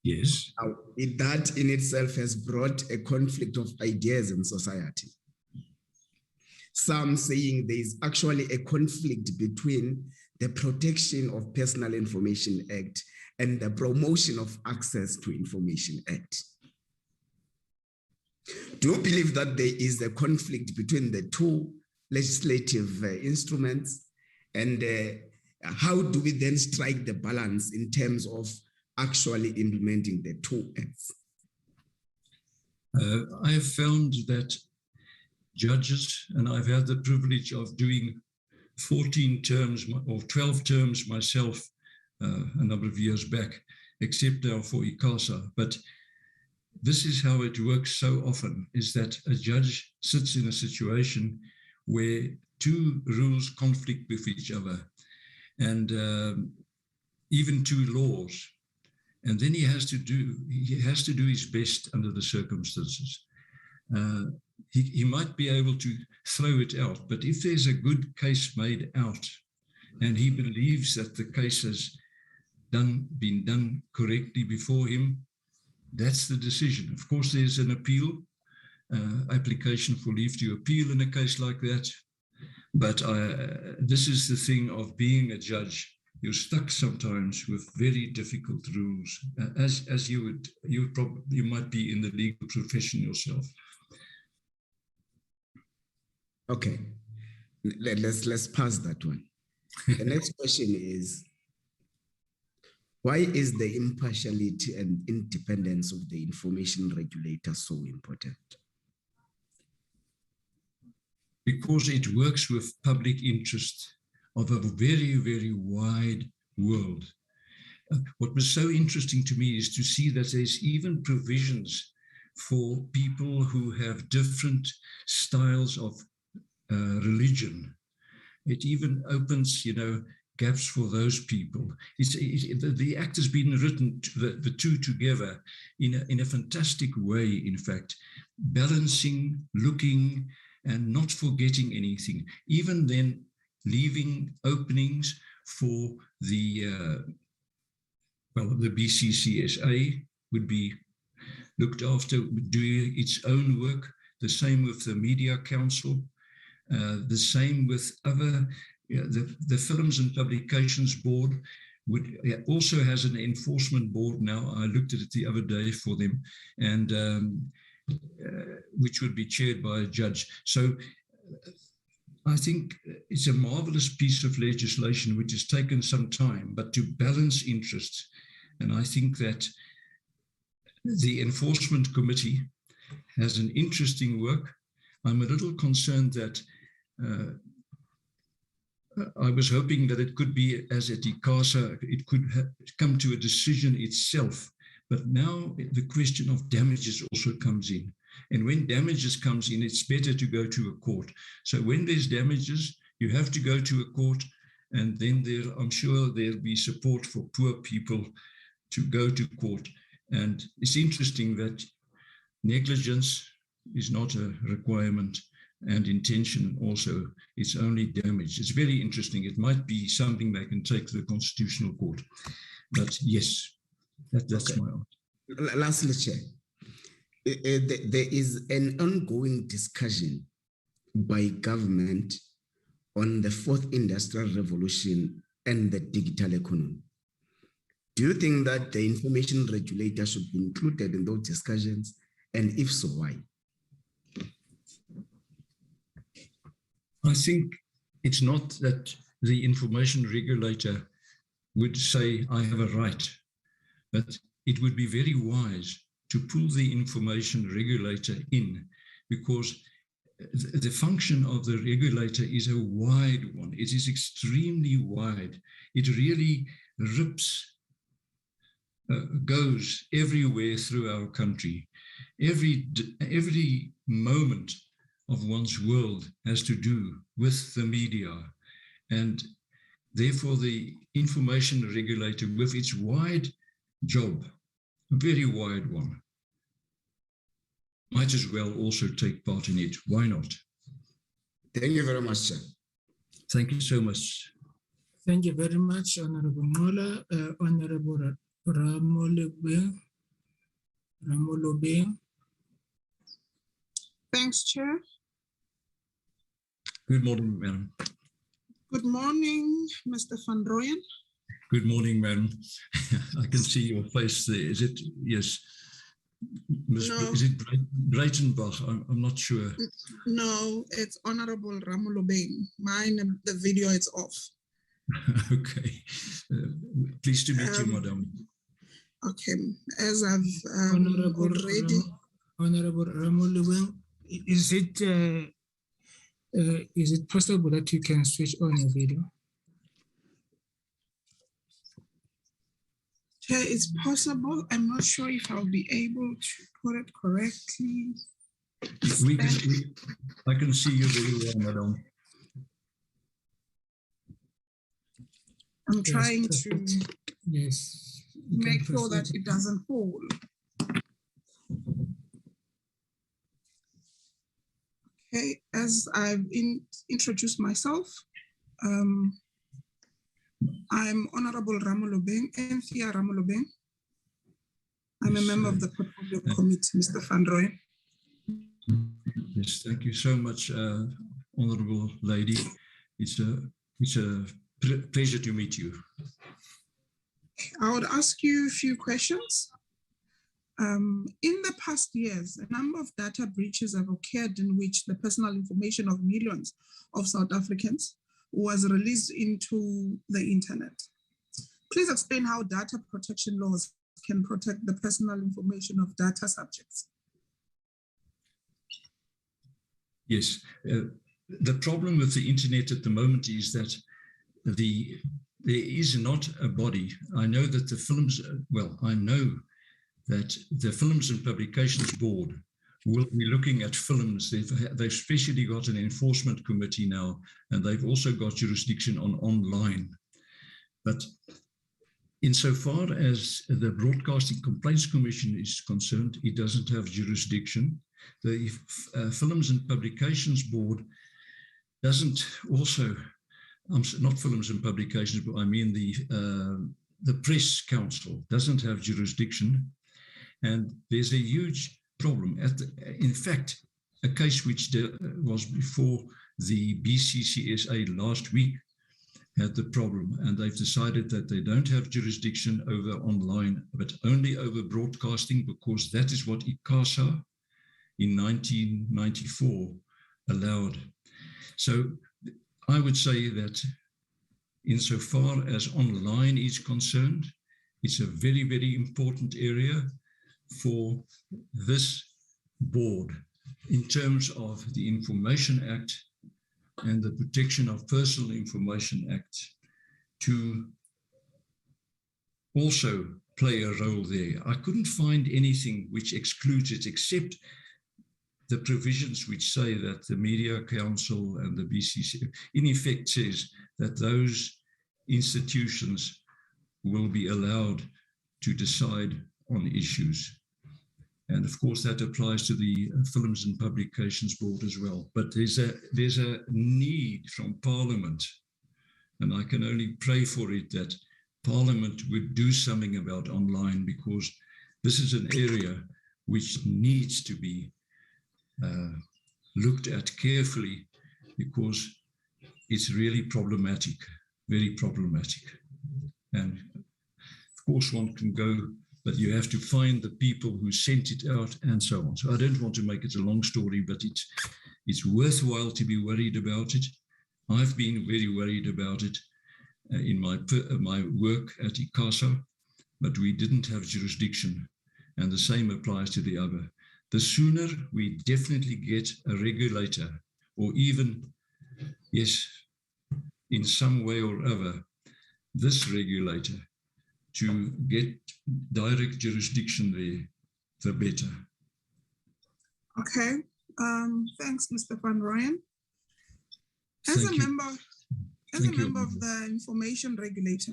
Yes. That in itself has brought a conflict of ideas in society. Some saying there is actually a conflict between the Protection of Personal Information Act and the Promotion of Access to Information Act. Do you believe that there is a conflict between the 2 legislative instruments? And how do we then strike the balance in terms of actually implementing the 2 acts? I have found that judges, and I've had the privilege of doing 14 terms or 12 terms myself a number of years back, except now for ICASA. But this is how it works so often, is that a judge sits in a situation where 2 rules conflict with each other, and even 2 laws. And then he has to do his best under the circumstances. He might be able to throw it out, but if there's a good case made out and he believes that the case has been done correctly before him, that's the decision. Of course, there's an appeal, application for leave to appeal in a case like that. But this is the thing of being a judge. You're stuck sometimes with very difficult rules, as you might be in the legal profession yourself. Okay, let's pass that one. The next question is, why is the impartiality and independence of the Information Regulator so important? Because it works with public interest of a very, very wide world. What was so interesting to me is to see that there's even provisions for people who have different styles of religion. It even opens, gaps for those people. The act has been written, the 2 together, in a fantastic way, in fact, balancing, looking, and not forgetting anything. Even then, leaving openings for the BCCSA would be looked after, doing its own work. The same with the Media Council. The same with other, the Films and Publications Board also has an enforcement board now. I looked at it the other day for them, and which would be chaired by a judge. So I think it's a marvelous piece of legislation which has taken some time, but to balance interests. And I think that the Enforcement Committee has an interesting work. I'm a little concerned that I was hoping that it could be, as at ICASA, it could come to a decision itself. But now the question of damages also comes in. And when damages comes in, it's better to go to a court. So when there's damages, you have to go to a court, and then I'm sure there'll be support for poor people to go to court. And it's interesting that negligence is not a requirement, and intention also, it's only damage. It's very interesting. It might be something they can take to the Constitutional Court. But yes, that's Okay. my answer. Lastly, Chair, there is an ongoing discussion by government on the fourth industrial revolution and the digital economy. Do you think that the information regulator should be included in those discussions? And if so, why? I think it's not that the information regulator would say, I have a right, but it would be very wise to pull the information regulator in, because the function of the regulator is a wide one. It is extremely wide. It really goes everywhere through our country. Every moment of one's world has to do with the media. And therefore, the information regulator, with its wide job, a very wide one, might as well also take part in it. Why not? Thank you very much, sir. Thank you so much. Thank you very much, Honorable Mola. Honorable Ramolobe. Thanks, Chair. Good morning, Madam. Good morning, Mr. Van Rooyen. Good morning, Madam. I can see your face there. Is it? Yes. No. Is it Breitenbach? I'm not sure. No, it's Honorable Ramolobe. Mine, the video is off. Okay. Pleased to meet you, Madam. Okay. As I've already... Honorable Ramolobe, is it possible that you can switch on your video? Chair, it's possible. I'm not sure if I'll be able to put it correctly. I can see you very well, Madam. I'm trying to make sure that it doesn't fall. Okay, as I've introduced myself, I'm Honorable Ramolobe, Anthea Ramolobe. I'm a member of the Portfolio Committee, Mr. Van Rooyen. Yes, thank you so much, Honorable Lady. It's a pleasure to meet you. I would ask you a few questions. In the past years, a number of data breaches have occurred in which the personal information of millions of South Africans was released into the internet. Please explain how data protection laws can protect the personal information of data subjects. Yes, the problem with the internet at the moment is that there is not a body. I know that the Films and Publications Board will be looking at films. They've especially got an enforcement committee now, and they've also got jurisdiction on online. But insofar as the Broadcasting Complaints Commission is concerned, it doesn't have jurisdiction. The Films and Publications Board doesn't also, not Films and Publications, but I mean the Press Council doesn't have jurisdiction. And there's a huge problem. In fact, a case which was before the BCCSA last week had the problem, and they've decided that they don't have jurisdiction over online, but only over broadcasting, because that is what ICASA in 1994 allowed. So I would say that insofar as online is concerned, it's a very, very important area for this board in terms of the Information Act and the Protection of Personal Information Act to also play a role there. I couldn't find anything which excludes it except the provisions which say that the Media Council and the BCC in effect says that those institutions will be allowed to decide on issues. And of course, that applies to the Films and Publications Board as well. But there's a need from Parliament, and I can only pray for it, that Parliament would do something about online, because this is an area which needs to be looked at carefully, because it's really problematic, very problematic. And of course, one can go, but you have to find the people who sent it out and so on. So I don't want to make it a long story, but it's worthwhile to be worried about it. I've been very worried about it in my work at ICASA, but we didn't have jurisdiction, and the same applies to the other. The sooner we definitely get a regulator, or even, yes, in some way or other, this regulator, to get direct jurisdiction there, the better. Okay, thanks, Mr. Van Rooyen. As a member of the Information Regulator,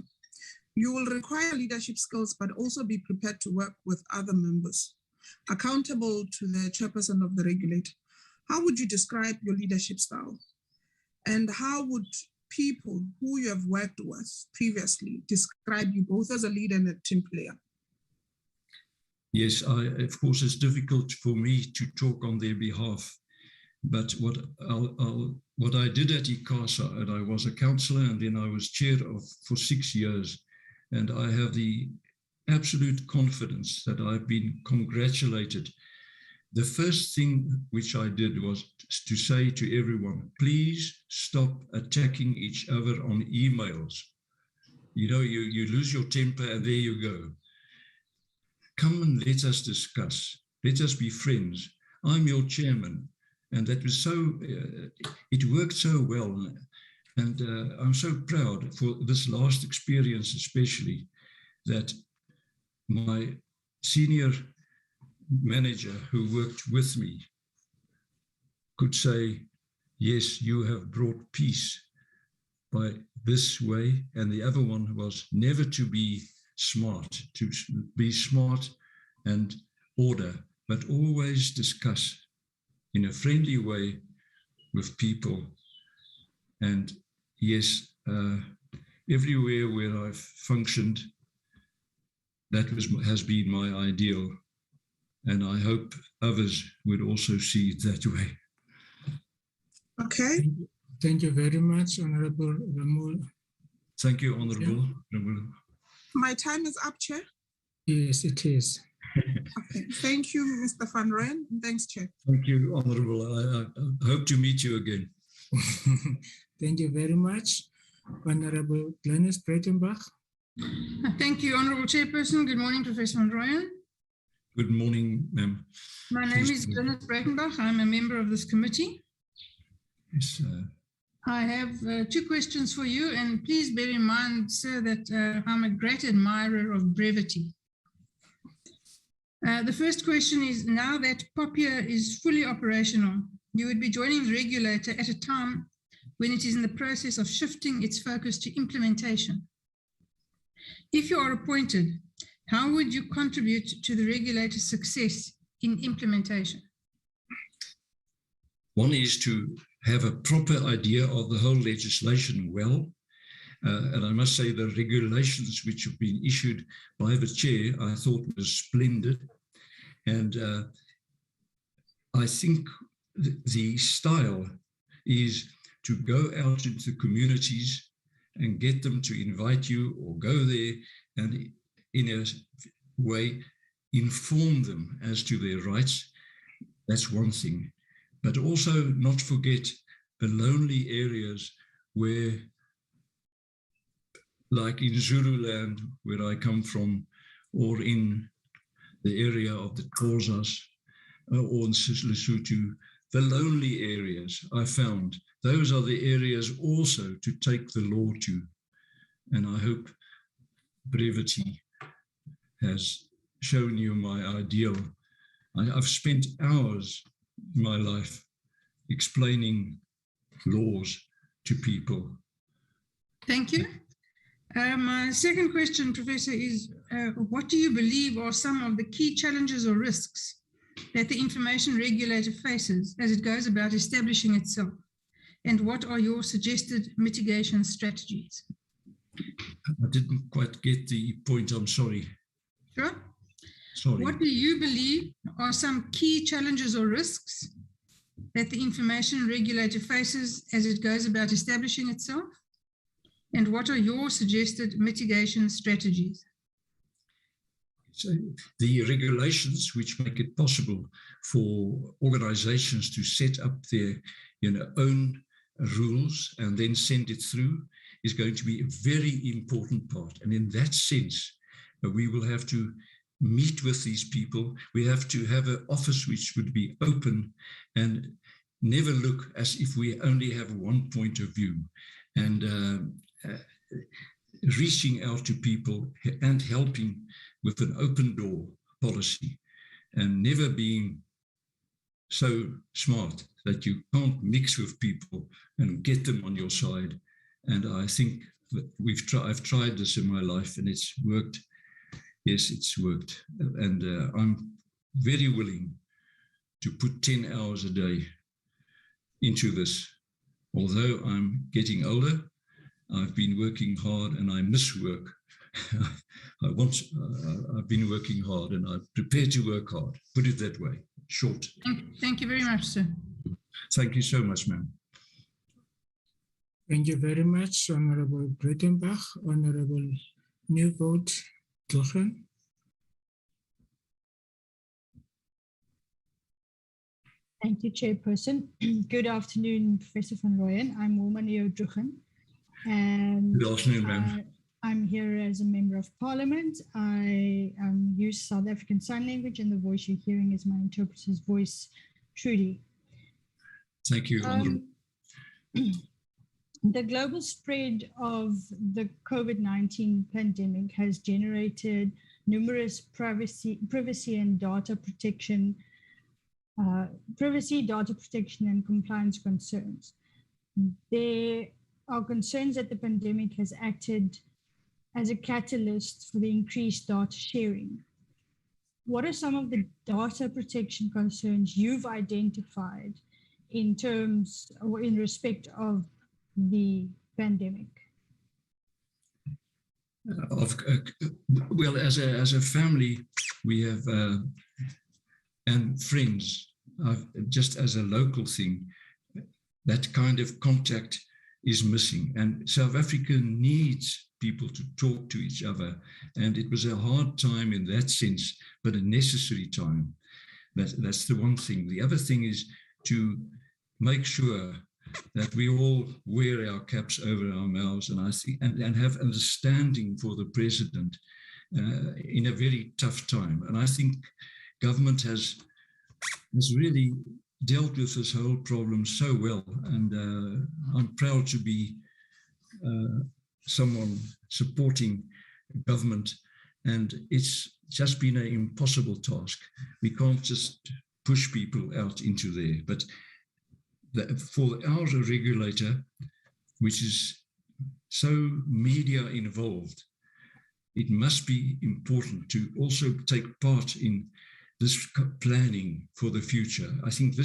you will require leadership skills, but also be prepared to work with other members, accountable to the chairperson of the regulator. How would you describe your leadership style? And how would people who you have worked with previously describe you both as a leader and a team player? Yes, of course, it's difficult for me to talk on their behalf. But what I did at ICASA, and I was a councillor, and then I was chair for 6 years, and I have the absolute confidence that I've been congratulated. The first thing which I did was to say to everyone, please stop attacking each other on emails. You know, you lose your temper and there you go. Come and let us discuss. Let us be friends. I'm your chairman. And that was so, it worked so well. And I'm so proud for this last experience, especially, that my senior manager who worked with me could say, yes, you have brought peace by this way. And the other one was never to be smart and order, but always discuss in a friendly way with people. And yes, everywhere where I've functioned, that has been my ideal. And I hope others would also see it that way. Okay. Thank you very much, Honorable Ramul. Thank you, Honorable. My time is up, Chair. Yes, it is. Okay. Thank you, Mr. Van Rooyen. Thanks, Chair. Thank you, Honorable. I hope to meet you again. Thank you very much, Honorable Glenis Breitenbach. Thank you, Honorable Chairperson. Good morning, Professor Van Rooyen. Good morning, ma'am. My name is Glenis Breitenbach. I'm a member of this committee. Yes, I have 2 questions for you, and please bear in mind, sir, that I'm a great admirer of brevity. The first question is, now that POPIA is fully operational, you would be joining the regulator at a time when it is in the process of shifting its focus to implementation. If you are appointed, how would you contribute to the regulator's success in implementation? One is to have a proper idea of the whole legislation well. And I must say the regulations which have been issued by the chair, I thought was splendid. And I think the style is to go out into communities and get them to invite you or go there and in a way inform them as to their rights. That's one thing. But also not forget the lonely areas where, like in Zululand, where I come from, or in the area of the Xhosas, or in Lesotho, the lonely areas I found, those are the areas also to take the law to. And I hope brevity has shown you my ideal. I've spent hours in my life explaining laws to people. Thank you. My second question, Professor, is what do you believe are some of the key challenges or risks that the Information Regulator faces as it goes about establishing itself? And what are your suggested mitigation strategies? I didn't quite get the point. I'm sorry. Sure. Sorry. What do you believe are some key challenges or risks that the Information Regulator faces as it goes about establishing itself? And what are your suggested mitigation strategies? So the regulations which make it possible for organizations to set up their own rules and then send it through is going to be a very important part. And in that sense, we will have to meet with these people. We have to have an office which would be open and never look as if we only have one point of view, and reaching out to people and helping with an open door policy, and never being so smart that you can't mix with people and get them on your side. And I think that I've tried this in my life and it's worked. Yes, it's worked. And I'm very willing to put 10 hours a day into this. Although I'm getting older, I've been working hard and I miss work. I've been working hard and I'm prepared to work hard. Put it that way, short. Thank you very much, sir. Thank you so much, ma'am. Thank you very much, Honorable Breitenbach. Honorable New Vote, Druchen. Thank you, Chairperson. Good afternoon, Professor van Rooyen. I'm Wilma Neo-Druchen. And good afternoon, ma'am. I'm here as a member of Parliament. I use South African Sign Language, and the voice you're hearing is my interpreter's voice, Trudy. Thank you, Honorable. The global spread of the COVID-19 pandemic has generated numerous privacy and data protection, data protection and compliance concerns. There are concerns that the pandemic has acted as a catalyst for the increased data sharing. What are some of the data protection concerns you've identified in terms or in respect of the pandemic? Well, as a family, we have and friends, just as a local thing, that kind of contact is missing. And South Africa needs people to talk to each other. And it was a hard time in that sense, but a necessary time. That's the one thing. The other thing is to make sure that we all wear our caps over our mouths and have understanding for the president in a very tough time. And I think government has really dealt with this whole problem so well. And I'm proud to be someone supporting government. And it's just been an impossible task. We can't just push people out into there. But for our regulator, which is so media involved, it must be important to also take part in this planning for the future. I think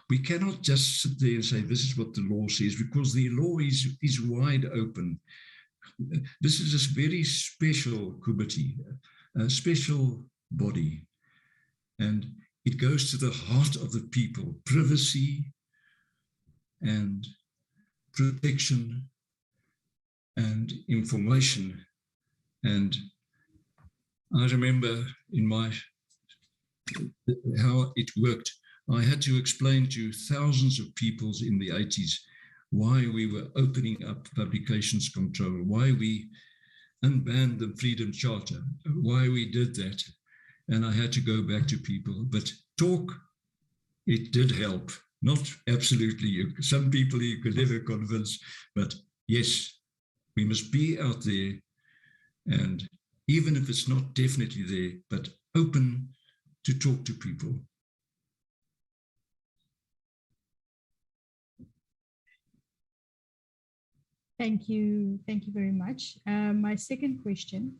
we cannot just sit there and say, this is what the law says, because the law is wide open. This is a very special committee, a special body, and it goes to the heart of the people, privacy and protection and information. And I remember how it worked. I had to explain to thousands of people in the 80s why we were opening up publications control, why we unbanned the Freedom Charter, why we did that. And I had to go back to people. But talk, it did help. Not absolutely. Some people you could never convince. But yes, we must be out there. And even if it's not definitely there, but open to talk to people. Thank you very much. My second question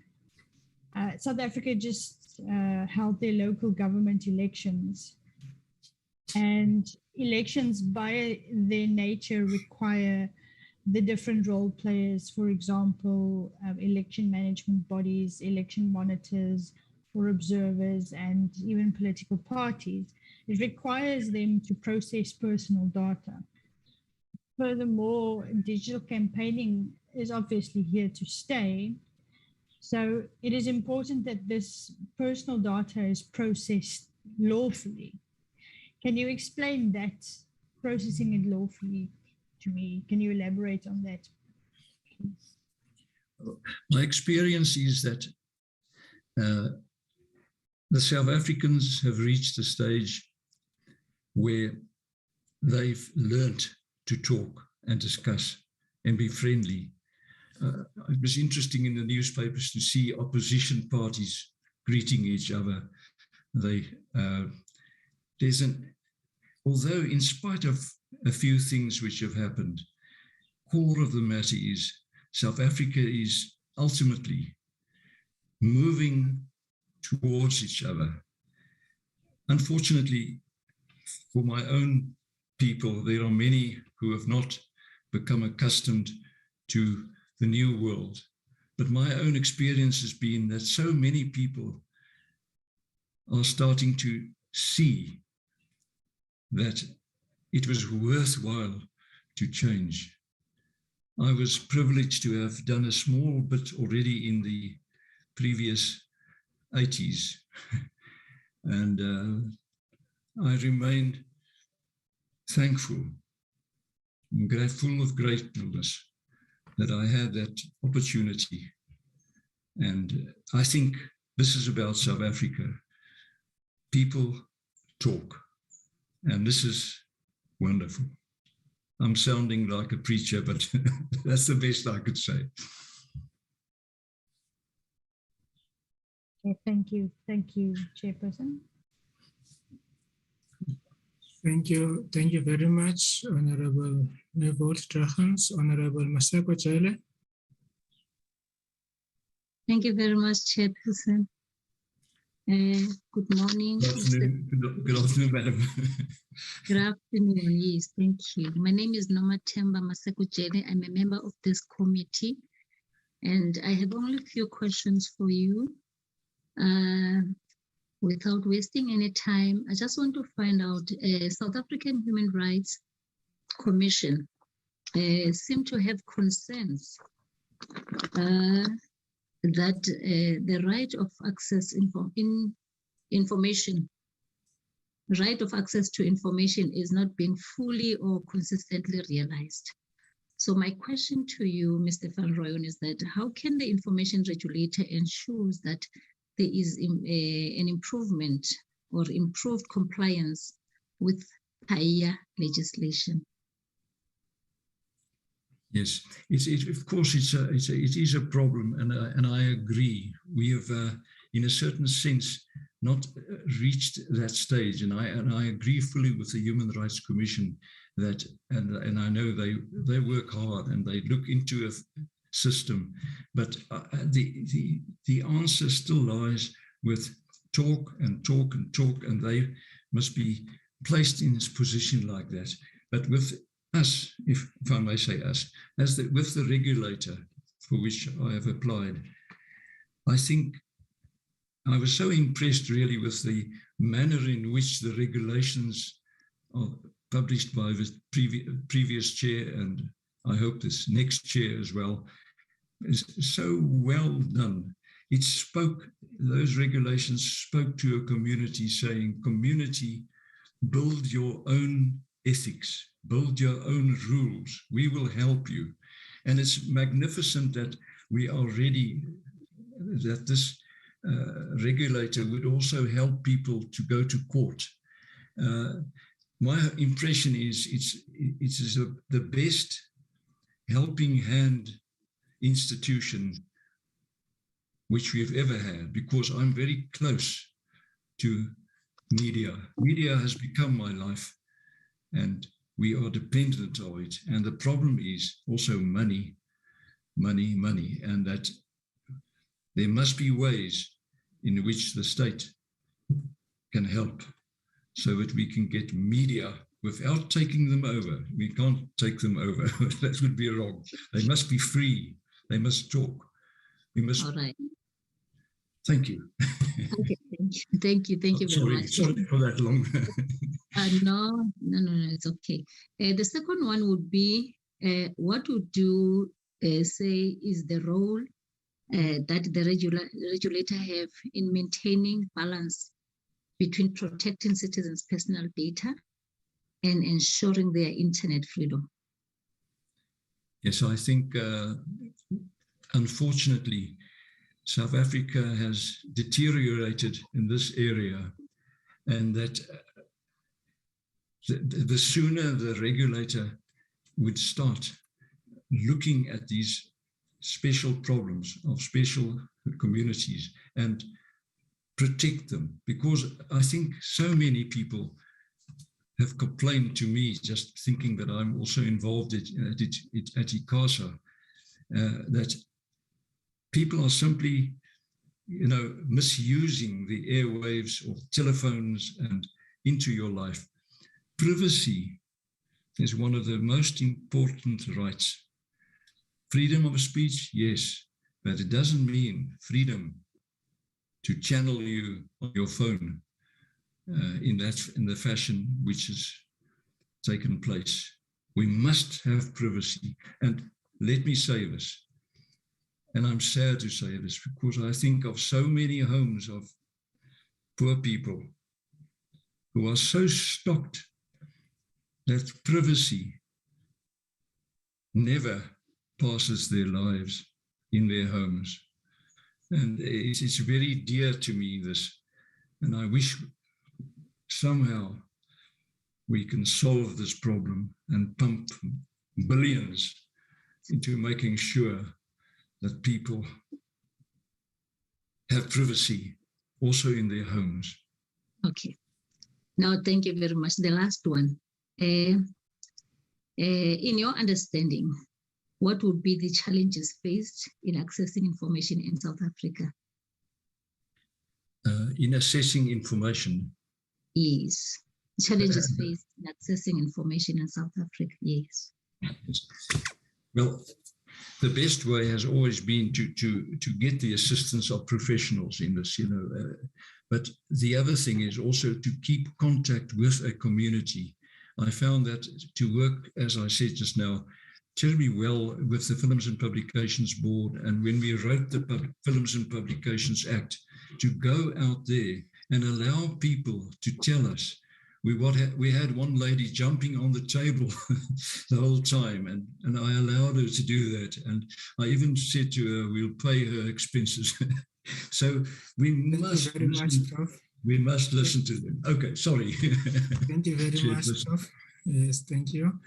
South Africa just held their local government elections, and elections by their nature require the different role players, for example, election management bodies, election monitors or observers, and even political parties. It requires them to process personal data. Furthermore, digital campaigning is obviously here to stay. So it is important that this personal data is processed lawfully. Can you explain that, processing it lawfully, to me? Can you elaborate on that, please? My experience is that the South Africans have reached a stage where they've learnt to talk and discuss and be friendly. It was interesting in the newspapers to see opposition parties greeting each other. Although in spite of a few things which have happened, core of the matter is South Africa is ultimately moving towards each other. Unfortunately, for my own people, there are many who have not become accustomed to the new world. But my own experience has been that so many people are starting to see that it was worthwhile to change. I was privileged to have done a small bit already in the previous 80s. And I remain thankful and full of gratefulness that I had that opportunity. And I think this is about South Africa. People talk, and this is wonderful. I'm sounding like a preacher, but that's the best I could say. Okay, thank you. Thank you, Chairperson. Thank you. Thank you very much, Honorable Neville Dragons. Honorable Maseko Jele. Thank you very much, Chairperson. Good morning. Good afternoon, good afternoon, Madam. Good afternoon, yes, thank you. My name is Noma Temba Maseko Jele. I'm a member of this committee, and I have only a few questions for you. Without wasting any time, I just want to find out, South African Human Rights Commission seem to have concerns that the right of access right of access to information is not being fully or consistently realized. So my question to you, Mr. Van Rooyen, is that how can the Information Regulator ensure that there is an improvement or improved compliance with Paella legislation? Yes, of course it is a problem, and I agree. We have, in a certain sense, not reached that stage, and I agree fully with the Human Rights Commission that, and I know they work hard and they look into a system, but the answer still lies with talk and talk and talk, and they must be placed in this position like that. But with us, if I may say us, with the regulator for which I have applied, I think I was so impressed really with the manner in which the regulations are published by the previous chair, and I hope this next chair as well, is so well done. Those regulations spoke to a community saying, community, build your own ethics, build your own rules, we will help you. And it's magnificent that we are ready, that this regulator would also help people to go to court. My impression is it is the best helping hand institution which we've ever had, because I'm very close to media. Media has become my life, and we are dependent on it. And the problem is also money, and that there must be ways in which the state can help so that we can get media without taking them over. We can't take them over. That would be wrong. They must be free. They must talk. We must. All right. Thank you. Okay, thank you very much. Sorry for that long. No, it's okay. The second one would be, what would you say is the role that the regulator have in maintaining balance between protecting citizens' personal data and ensuring their internet freedom? Yes, I think, unfortunately, South Africa has deteriorated in this area, and that the sooner the regulator would start looking at these special problems of special communities and protect them, because I think so many people have complained to me, just thinking that I'm also involved at ICASA, that people are simply, misusing the airwaves or telephones and into your life. Privacy is one of the most important rights. Freedom of speech, yes, but it doesn't mean freedom to channel you on your phone in the fashion which has taken place. We must have privacy. And let me say this, and I'm sad to say this, because I think of so many homes of poor people who are so stocked that privacy never passes their lives in their homes. And it's very dear to me, this, and I wish somehow we can solve this problem and pump billions into making sure that people have privacy also in their homes. Okay. Now, thank you very much. The last one. In your understanding, what would be the challenges faced in accessing information in South Africa? In assessing information? Yes. Challenges faced in accessing information in South Africa, yes. Well, the best way has always been to get the assistance of professionals in this, but the other thing is also to keep contact with a community. I found that to work, as I said just now, terribly well with the Films and Publications Board, and when we wrote the Films and Publications Act, to go out there and allow people to tell us. We had one lady jumping on the table the whole time, and I allowed her to do that. And I even said to her, we'll pay her expenses. So we must listen to them. Okay, sorry. Thank you very much, Prof. Yes, thank you.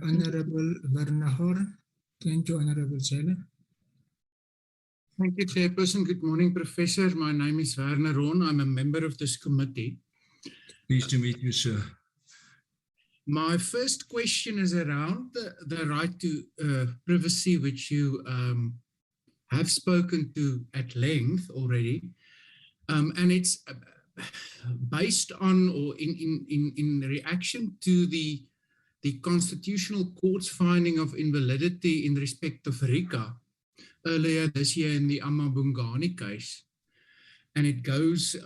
Honorable Werner Horn. Thank you, Honorable Chair. Thank you, Chairperson. Good morning, Professor. My name is Werner Horn. I'm a member of this committee. Pleased to meet you, sir. My first question is around the right to privacy, which you have spoken to at length already. And it's based on or in reaction to the Constitutional Court's finding of invalidity in respect of RICA earlier this year in the Amabungani case. And it goes,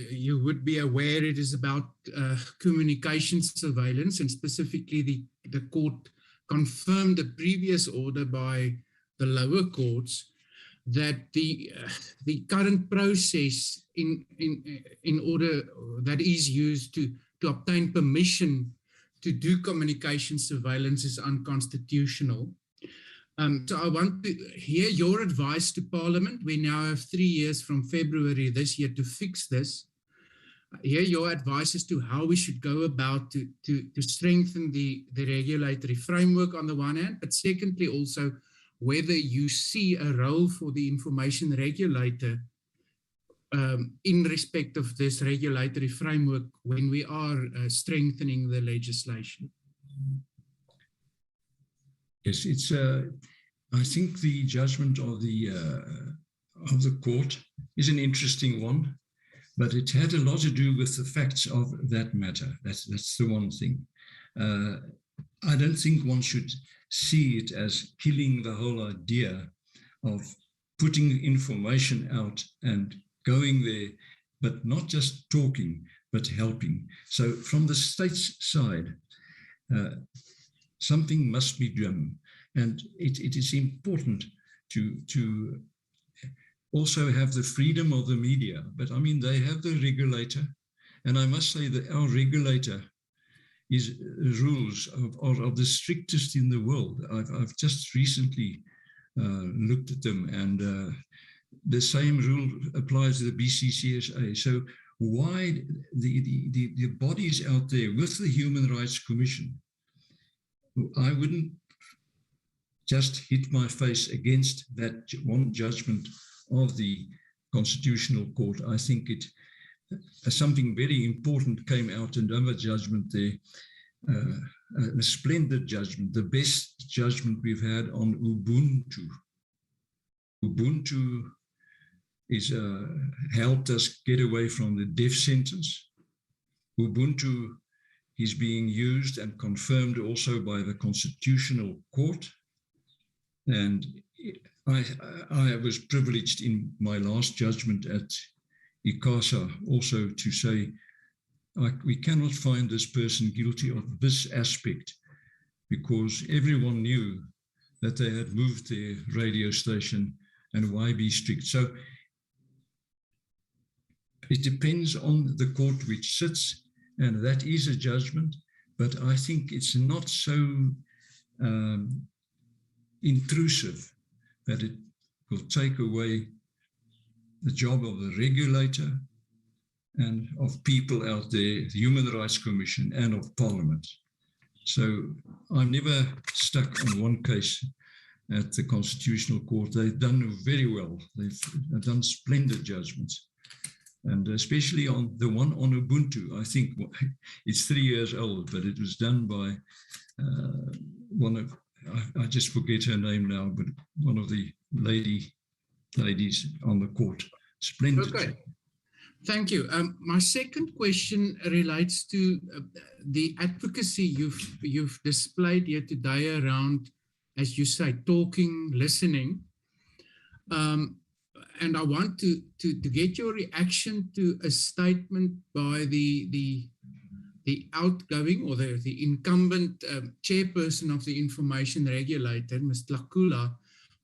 you would be aware, it is about communication surveillance, and specifically the court confirmed the previous order by the lower courts that the current process in order that is used to obtain permission to do communication surveillance is unconstitutional. So I want to hear your advice to Parliament. We now have 3 years from February this year to fix this. Hear your advice as to how we should go about to strengthen the regulatory framework on the one hand, but secondly also whether you see a role for the information regulator in respect of this regulatory framework when we are strengthening the legislation. Yes, it's. I think the judgment of of the court is an interesting one, but it had a lot to do with the facts of that matter. That's the one thing. I don't think one should see it as killing the whole idea of putting information out and going there, but not just talking, but helping. So from the state's side, something must be done. And it is important to also have the freedom of the media. But I mean, they have the regulator. And I must say that our regulator is rules are of the strictest in the world. I've just recently looked at them, and the same rule applies to the BCCSA. So why the bodies out there with the Human Rights Commission, I wouldn't just hit my face against that one judgment of the Constitutional Court. I think it something very important came out in another judgment there, a splendid judgment, the best judgment we've had on Ubuntu. Ubuntu is helped us get away from the death sentence. Ubuntu is being used and confirmed also by the Constitutional Court. And I was privileged in my last judgment at ICASA also to say, we cannot find this person guilty of this aspect, because everyone knew that they had moved their radio station, and why be strict? So it depends on the court which sits, and that is a judgment, but I think it's not so intrusive that it will take away the job of the regulator and of people out there, the Human Rights Commission, and of Parliament. So I'm never stuck on one case at the Constitutional Court. They've done very well. They've done splendid judgments. And especially on the one on Ubuntu, I think it's 3 years old, but it was done by one of, I just forget her name now, but one of the ladies on the court. Splendid. Okay. Thank you. My second question relates to the advocacy you've displayed here today around, as you say, talking, listening. And I want to get your reaction to a statement by the outgoing or the incumbent chairperson of the Information Regulator, Ms. Tlakula,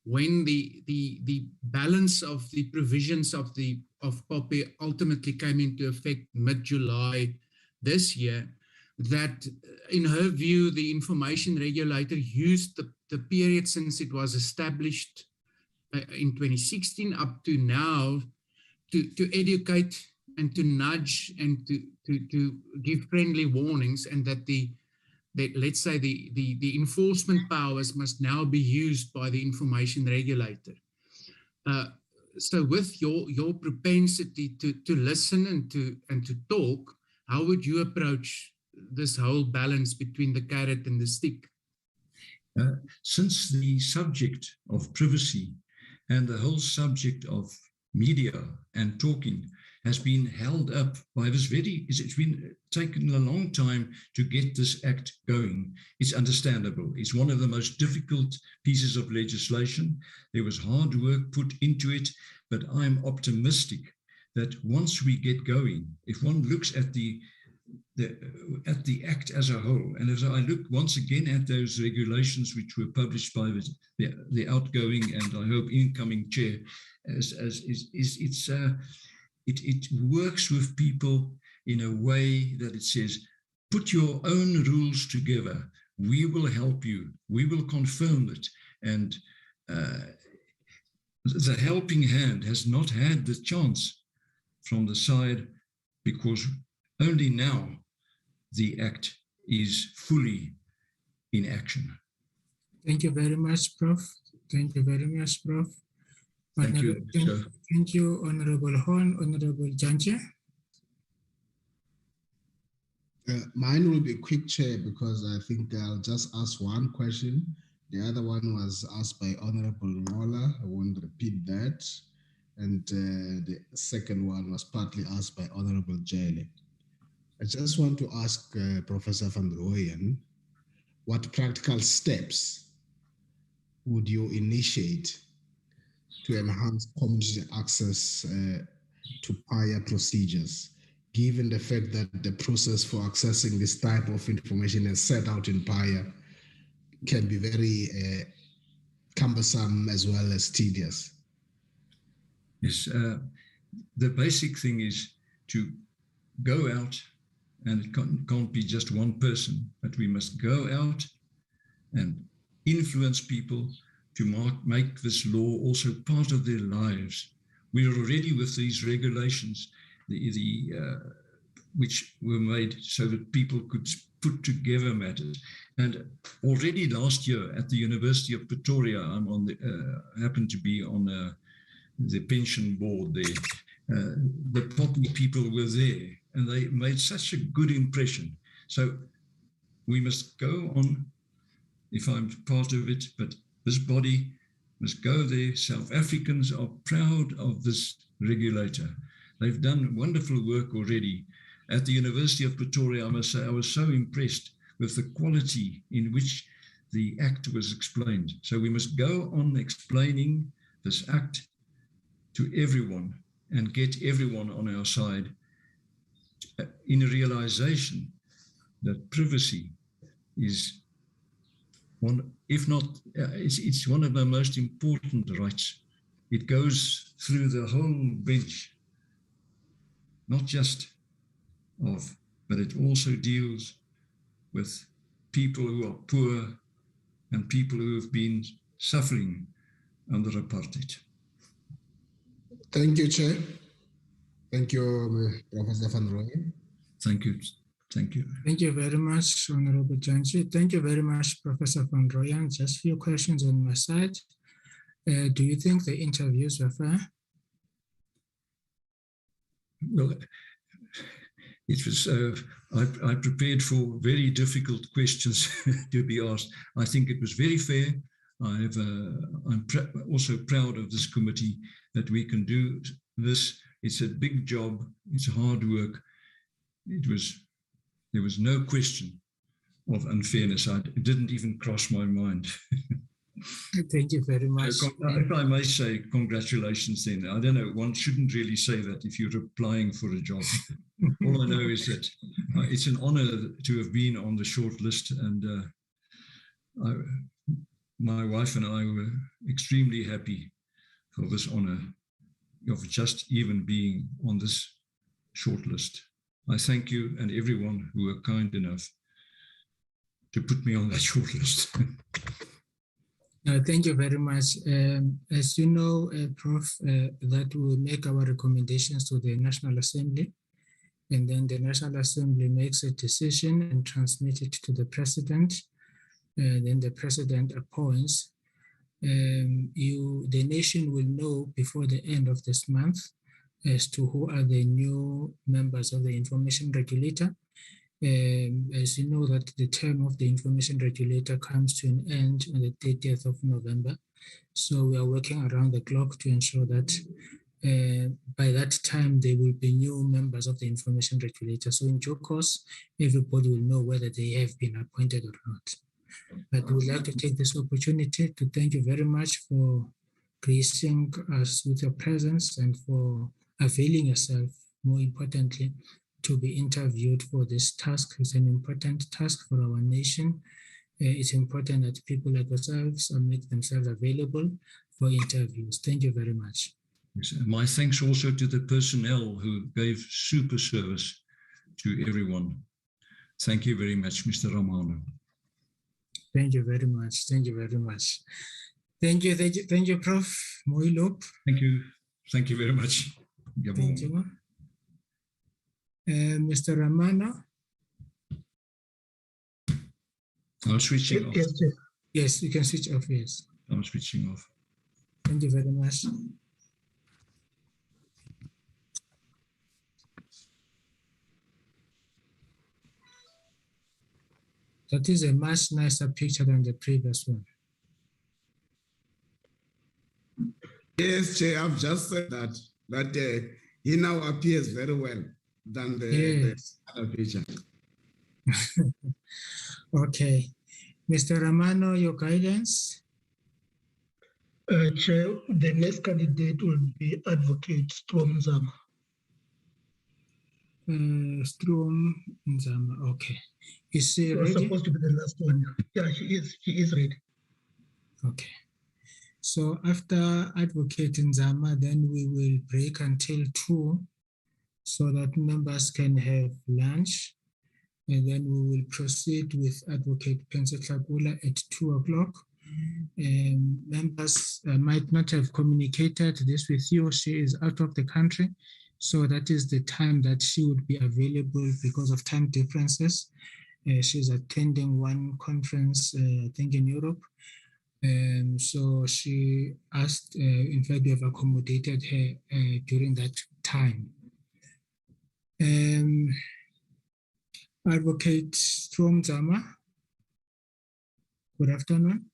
when the balance of the provisions of POPI ultimately came into effect mid-July this year, that in her view, the Information Regulator used the period since it was established in 2016 up to now to educate and to nudge and to give friendly warnings, and that let's say the enforcement powers must now be used by the Information Regulator. So with your propensity to listen and to talk, how would you approach this whole balance between the carrot and the stick? Since the subject of privacy and the whole subject of media and talking has been held up by this it's been taken a long time to get this act going. It's understandable. It's one of the most difficult pieces of legislation. There was hard work put into it, but I'm optimistic that once we get going, if one looks at the act as a whole, and as I look once again at those regulations which were published by the outgoing and I hope incoming chair, it works with people in a way that it says, put your own rules together. We will help you. We will confirm it. And the helping hand has not had the chance from the side, because only now the act is fully in action. Thank you very much, Prof. Thank you very much, Prof. Thank you. Thank you, Honorable Horn, Honorable Janje. Mine will be quick, Chair, because I think I'll just ask one question. The other one was asked by Honorable Ngola. I won't repeat that. and the second one was partly asked by Honorable Jele. I just want to ask Professor van Rooyen, what practical steps would you initiate to enhance community access to Paella procedures, given the fact that the process for accessing this type of information as set out in Paella can be very cumbersome as well as tedious? Yes, the basic thing is to go out, and it can't be just one person, but we must go out and influence people to make this law also part of their lives. We are already with these regulations, which were made so that people could put together matters. And already last year at the University of Pretoria, I'm on the happened to be on the pension board there. The Poppy people were there, and they made such a good impression. So we must go on, if I'm part of it, but this body must go there. South Africans are proud of this regulator. They've done wonderful work already. At the University of Pretoria, I must say, I was so impressed with the quality in which the Act was explained. So we must go on explaining this Act to everyone and get everyone on our side in a realization that privacy is one, if not, it's one of the most important rights. It goes through the whole bench, not just of, but it also deals with people who are poor and people who have been suffering under apartheid. Thank you, Chair. Thank you, Professor van Rooyen. Thank you. Thank you. Thank you very much, Honorable Janji. Thank you very much, Professor van Rooyen. Just a few questions on my side. Do you think the interviews were fair? Well, it was, I prepared for very difficult questions to be asked. I think it was very fair. I'm also proud of this committee that we can do this. It's a big job. It's hard work. There was no question of unfairness. It didn't even cross my mind. Thank you very much. If I may say, congratulations then. I don't know, one shouldn't really say that if you're applying for a job. All I know is that it's an honor to have been on the short list, and my wife and I were extremely happy for this honor of just even being on this short list. I thank you and everyone who were kind enough to put me on that short list. Thank you very much. As you know, Prof, that we will make our recommendations to the National Assembly, and then the National Assembly makes a decision and transmits it to the President. Then the President appoints. The nation will know before the end of this month as to who are the new members of the Information Regulator. As you know, that the term of the Information Regulator comes to an end on the 30th of November. So we are working around the clock to ensure that by that time, there will be new members of the Information Regulator. So in due course, everybody will know whether they have been appointed or not. But we'd like to take this opportunity to thank you very much for gracing us with your presence and for availing yourself, more importantly, to be interviewed for this task. It's an important task for our nation. It's important that people like yourselves make themselves available for interviews. Thank you very much. Yes, my thanks also to the personnel who gave super service to everyone. Thank you very much, Mr. Romano. Thank you very much. Thank you very much. Thank you, Prof. Moilop. Thank you. Thank you very much. Thank you. Mr. Ramana. I'm switching off. Yes, you can switch off, yes. I'm switching off. Thank you very much. That is a much nicer picture than the previous one. Yes, Chair, I've just said that he now appears very well than the other picture. Okay. Mr. Romano, your guidance? Chair, the next candidate will be Advocate Strom Zama. Strom Zama, okay. Is she ready? Supposed to be the last one. Yeah, she is ready. Okay. So after Advocate Nzama, then we will break until 2 so that members can have lunch. And then we will proceed with Advocate Pensetlakula at 2 o'clock. Members might not have communicated this with you. She is out of the country. So that is the time that she would be available because of time differences. She's attending one conference, I think in Europe. So she asked, in fact, we have accommodated her during that time. Advocate Strom Zama, good afternoon.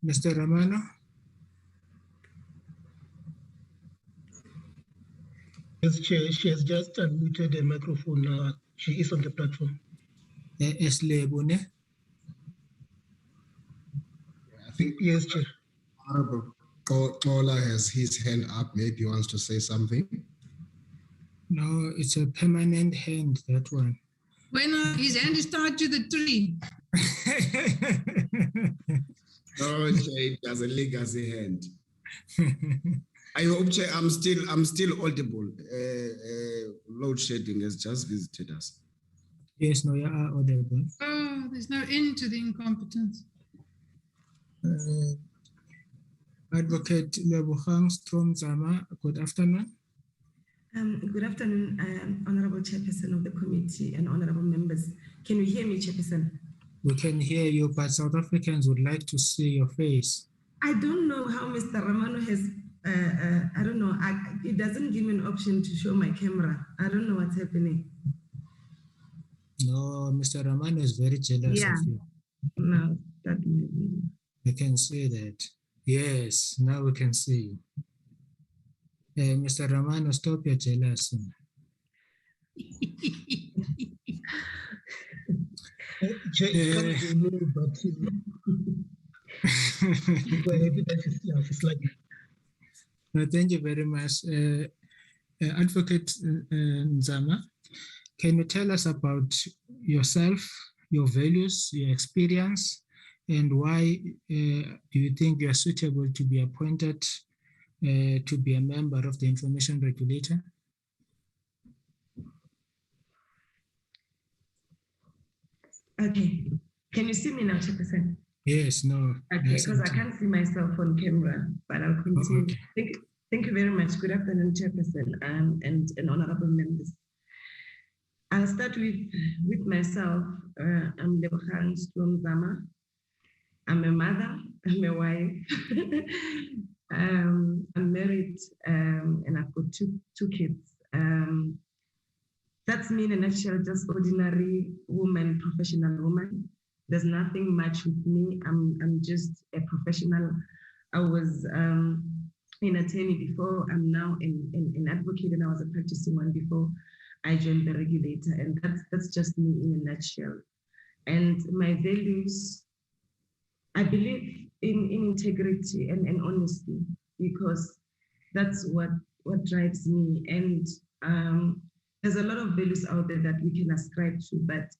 Mr. Romano? Yes, Chair, she has just unmuted the microphone now. She is on the platform. Eslebune? I think yes, Chair. Honorable Ola has his hand up. Maybe he wants to say something. No, it's a permanent hand, that one. When his hand is tied to the tree. Oh, Chair, it has a legacy hand. I hope, Chair, I'm still audible. Load shedding has just visited us. Yes, no, you are audible. Oh, there's no end to the incompetence. Advocate Lebogang Strom Zama, good afternoon. Good afternoon, Honorable Chairperson of the committee and honorable members. Can you hear me, Chairperson? We can hear you, but South Africans would like to see your face. I don't know how Mr. Romano has, I don't know, it doesn't give me an option to show my camera. I don't know what's happening. No, Mr. Romano is very jealous of you. No, that may be. I can see that. Yes, now we can see you. Mr. Romano, stop your jealousy. No, thank you very much. Advocate Nzama, can you tell us about yourself, your values, your experience, and why do you think you are suitable to be appointed to be a member of the Information Regulator? Okay. Can you see me now, Chairperson? Yes, no. Okay, because I can't see myself on camera, but I'll continue. Oh, okay. Thank you very much. Good afternoon, Chairperson and honorable members. I'll start with myself. I'm Lebogang Strom Zama. I'm a mother, I'm a wife. I'm married and I've got two kids. That's me in a nutshell, just ordinary woman, professional woman. There's nothing much with me. I'm just a professional. I was an attorney before. I'm now an advocate, and I was a practicing one before I joined the regulator. And that's just me in a nutshell. And my values, I believe in integrity and honesty, because that's what drives me. And there's a lot of values out there that we can ascribe to, but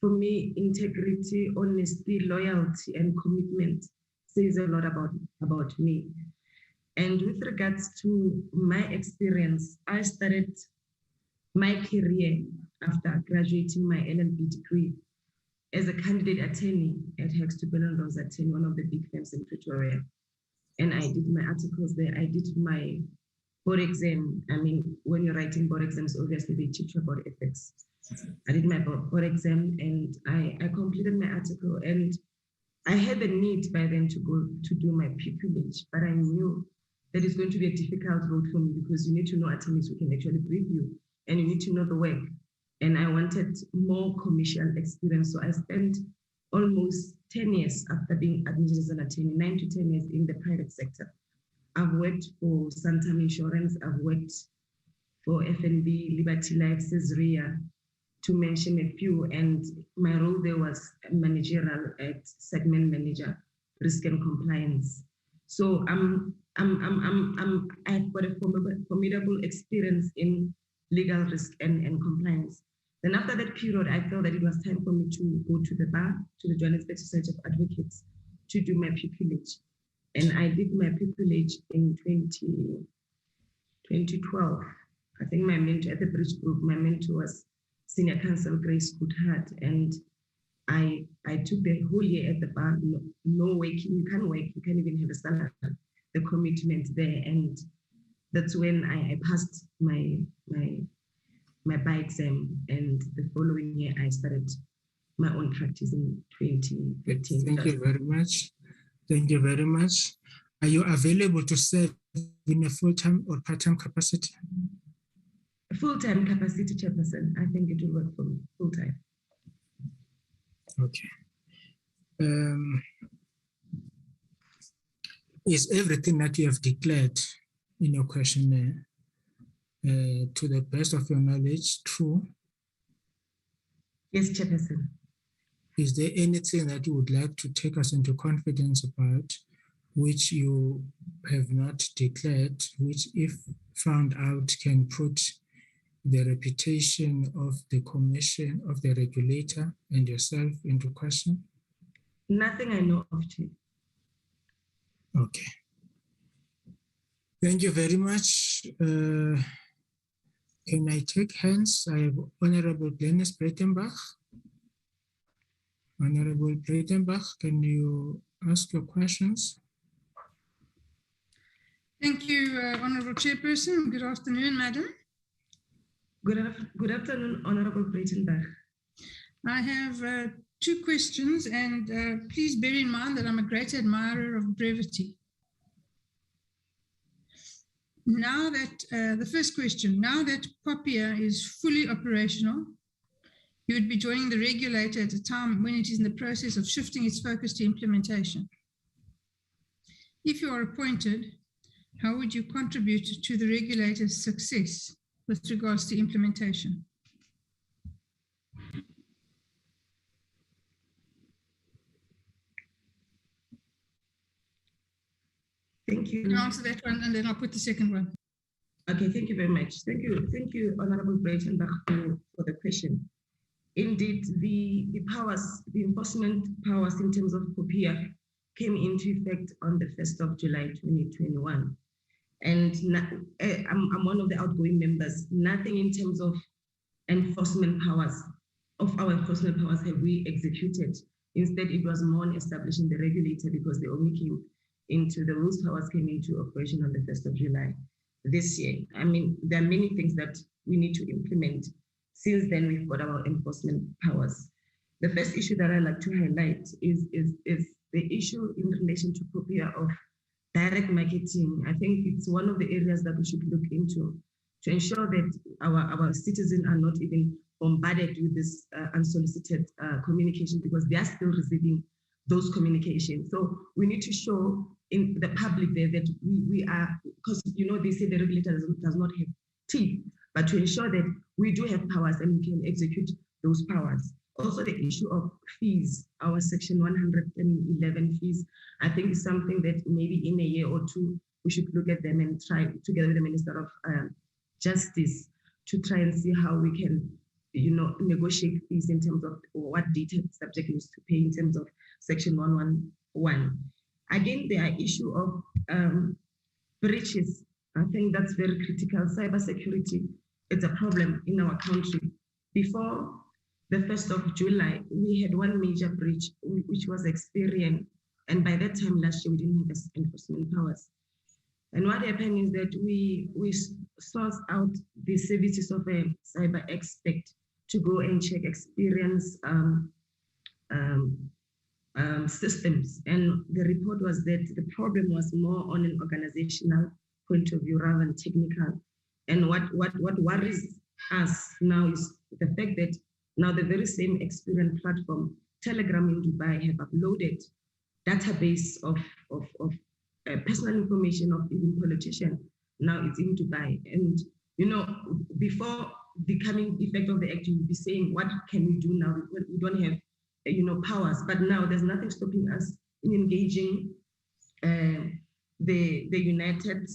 for me, integrity, honesty, loyalty, and commitment says a lot about me. And with regards to my experience, I started my career after graduating my LLB degree as a candidate attorney at Hextu Bell&Rose one of the big firms in Pretoria. And I did my articles there. I did my board exam. I mean, when you're writing board exams, obviously they teach you about ethics. I did my board exam and I completed my article, and I had the need by then to go to do my pupillage, but I knew that it's going to be a difficult road for me because you need to know attorneys who can actually brief you and you need to know the work. And I wanted more commercial experience. So I spent almost 10 years after being admitted as an attorney, 9 to 10 years in the private sector. I've worked for Santam Insurance, I've worked for FNB, Liberty Life, Caesarea, to mention a few, and my role there was managerial at segment manager, risk and compliance. So I've got a formidable experience in legal risk and compliance. Then after that period, I felt that it was time for me to go to the bar, to the Johannesburg Society of Advocates, to do my pupillage. And I did my pupillage in 2012. I think my mentor at the Bridge Group, my mentor was Senior Counsel Grace Goodhart, and I took the whole year at the bar, no working, you can't work, you can't even have a salary, the commitment there. And that's when I passed my bar exam, and the following year I started my own practice in 2015. Thank you very much. Thank you very much. Are you available to serve in a full-time or part-time capacity? Full-time capacity chairperson. I think it will work for me, full-time. Okay. Is everything that you have declared in your questionnaire, to the best of your knowledge, true? Yes, chairperson. Is there anything that you would like to take us into confidence about, which you have not declared, which if found out can put the reputation of the commission, of the regulator and yourself into question? Nothing I know of, Chief. Okay. Thank you very much. Can I take hands? I have Honorable Glennis Breitenbach. Honorable Breitenbach, can you ask your questions? Thank you, Honorable Chairperson. Good afternoon, Madam. Good afternoon, Honorable Breitenbach. I have two questions, and please bear in mind that I'm a great admirer of brevity. Now that, the first question, now that Paella is fully operational, you would be joining the regulator at a time when it is in the process of shifting its focus to implementation. If you are appointed, how would you contribute to the regulator's success with regards to implementation? Thank you. You can answer that one and then I'll put the second one. Okay, thank you very much. Thank you, Honorable Breitenbach, for the question. Indeed, the powers, the enforcement powers in terms of Paella came into effect on the 1st of July 2021. And I'm one of the outgoing members. Nothing in terms of enforcement powers, of our enforcement powers, have we executed. Instead, it was more on establishing the regulator because they only came into, the rules powers came into operation on the 1st of July this year. I mean, there are many things that we need to implement. Since then, we've got our enforcement powers. The first issue that I'd like to highlight is the issue in relation to Paella of direct marketing. I think it's one of the areas that we should look into to ensure that our citizens are not even bombarded with this unsolicited communication, because they are still receiving those communications. So we need to show in the public there that we are, because they say the regulator does not have teeth, but to ensure that we do have powers and we can execute those powers. Also, the issue of fees, our Section 111 fees, I think is something that maybe in a year or two, we should look at them and try, together with the Minister of Justice, to try and see how we can, negotiate fees in terms of what data the subject needs to pay in terms of Section 111. Again, there are issue of breaches. I think that's very critical. Cybersecurity, it's a problem in our country. Before the 1st of July, we had one major breach, which was Experian. And by that time last year, we didn't have enforcement powers. And what happened is that we sourced out the services of a cyber expert to go and check experience systems. And the report was that the problem was more on an organizational point of view rather than technical. And what worries us now is the fact that now the very same Experian platform, Telegram in Dubai, have uploaded database of personal information of even politicians. Now it's in Dubai. And, you know, before the coming effect of the act, you will be saying, what can we do now? We don't have, you know, powers. But now there's nothing stopping us in engaging the United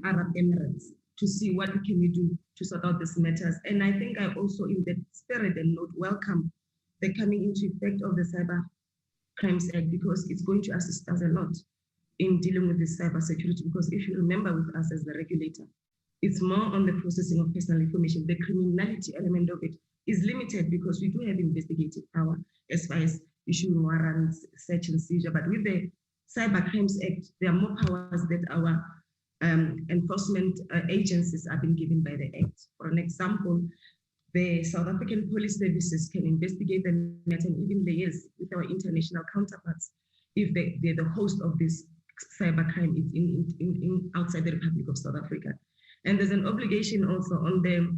Arab Emirates to see what can we do to sort out these matters. And I think I also, in that spirit and note, welcome the coming into effect of the Cyber Crimes Act, because it's going to assist us a lot in dealing with this cyber security. Because if you remember with us as the regulator, it's more on the processing of personal information. The criminality element of it is limited because we do have investigative power as far as issuing warrants, search and seizure. But with the Cyber Crimes Act, there are more powers that our enforcement agencies are being given by the Act. For an example, the South African police services can investigate the matter and even liaise with our international counterparts if they're the host of this cybercrime is in outside the Republic of South Africa. And there's an obligation also on the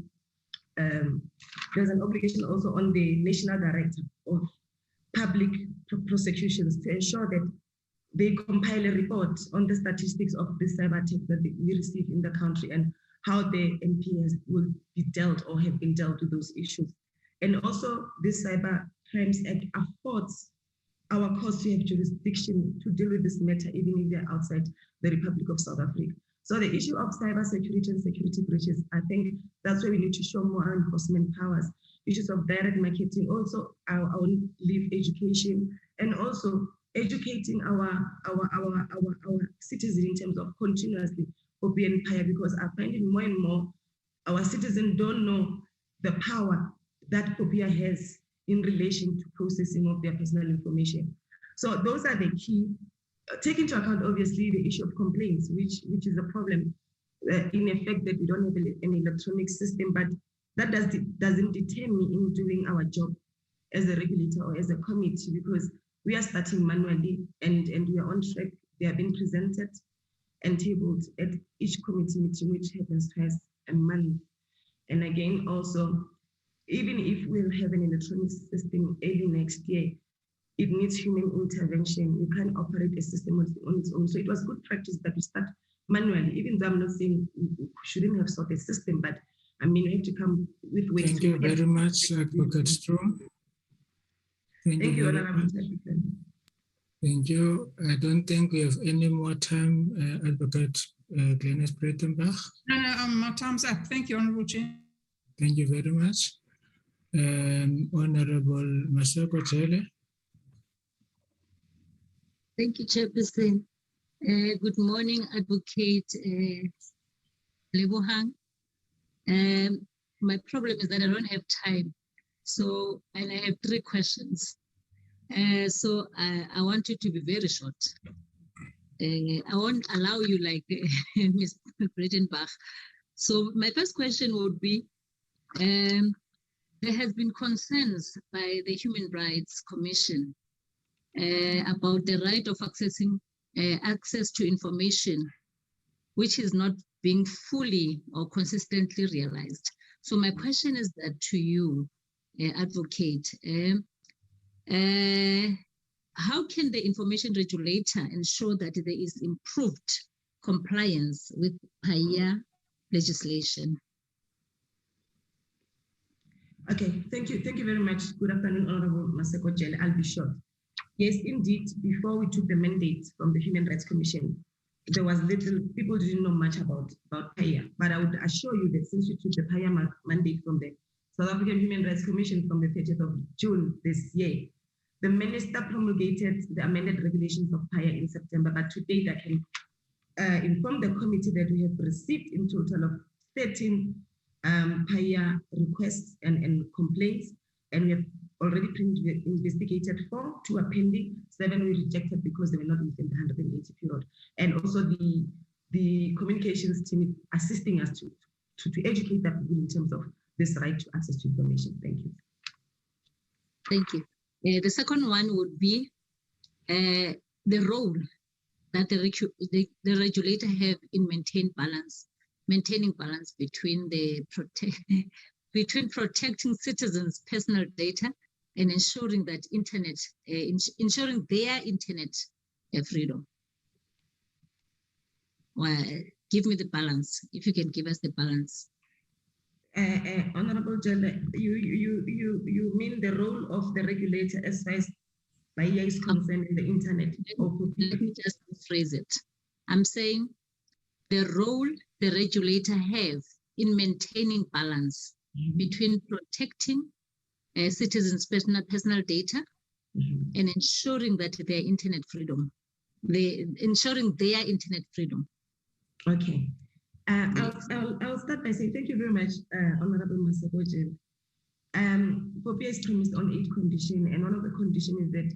National Director of Public Prosecutions to ensure that they compile a report on the statistics of the cyber attacks that we receive in the country and how the NPS will be dealt or have been dealt with those issues. And also this Cyber Crimes Act affords our courts to have jurisdiction to deal with this matter, even if they're outside the Republic of South Africa. So the issue of cyber security and security breaches, I think that's where we need to show more enforcement powers, issues of direct marketing, also our live education, and also educating our citizens in terms of continuously open Paella, because I find it more and more our citizens don't know the power that Paella has in relation to processing of their personal information. So those are the key. Take into account, obviously, the issue of complaints, which is a problem in effect that we don't have an electronic system, but that doesn't deter me in doing our job as a regulator or as a committee, because we are starting manually and we are on track. They are being presented and tabled at each committee meeting, which happens twice a month. And again, also, even if we'll have an electronic system early next year, it needs human intervention. You can't operate a system on its own. So it was good practice that we start manually, even though I'm not saying we shouldn't have sought a system, but I mean, we have to come with ways. Thank you very much, Advocate Strom. Thank you very much. Thank you. I don't think we have any more time, Advocate Glenis Breitenbach. No, my time's up. Thank you, Honorable Chair. Thank you very much. Honorable Maseko Jele. Thank you, Chairperson. Good morning, Advocate Lebohang. My problem is that I don't have time. So, and I have 3 questions. So I want you to be very short. I won't allow you like Ms. Breitenbach. So my first question would be, there has been concerns by the Human Rights Commission about the right of accessing access to information, which is not being fully or consistently realized. So my question is that to you, Advocate, how can the Information Regulator ensure that there is improved compliance with Paella legislation? Okay, thank you very much. Good afternoon, Honorable Maseko Jele. I'll be short. Yes, indeed, before we took the mandate from the Human Rights Commission, there was people didn't know much about Paella, but I would assure you that since we took the Paella mandate from the South African Human Rights Commission from the 30th of June this year, the Minister promulgated the amended regulations of Paella in September, but to date I can inform the committee that we have received in total of 13 Paella requests and complaints, and we have already investigated 4, 2 are pending, 7 we rejected because they were not within the 180 period. And also the the communications team assisting us to educate that people in terms of this right to access to information. Thank you. Thank you. The second one would be the role that the regulator have in maintaining balance between between protecting citizens' personal data and ensuring that ensuring their internet freedom. Well, give me the balance, if you can give us the balance. Honorable Jelle, you mean the role of the regulator as far as Paella is concerned in the internet? Let me just phrase it. I'm saying the role the regulator have in maintaining balance between protecting citizens' personal data and ensuring that their internet freedom, ensuring their internet freedom. Okay. I'll start by saying thank you very much, Honorable Masaboje. Paella is premised on 8 conditions, and one of the conditions is that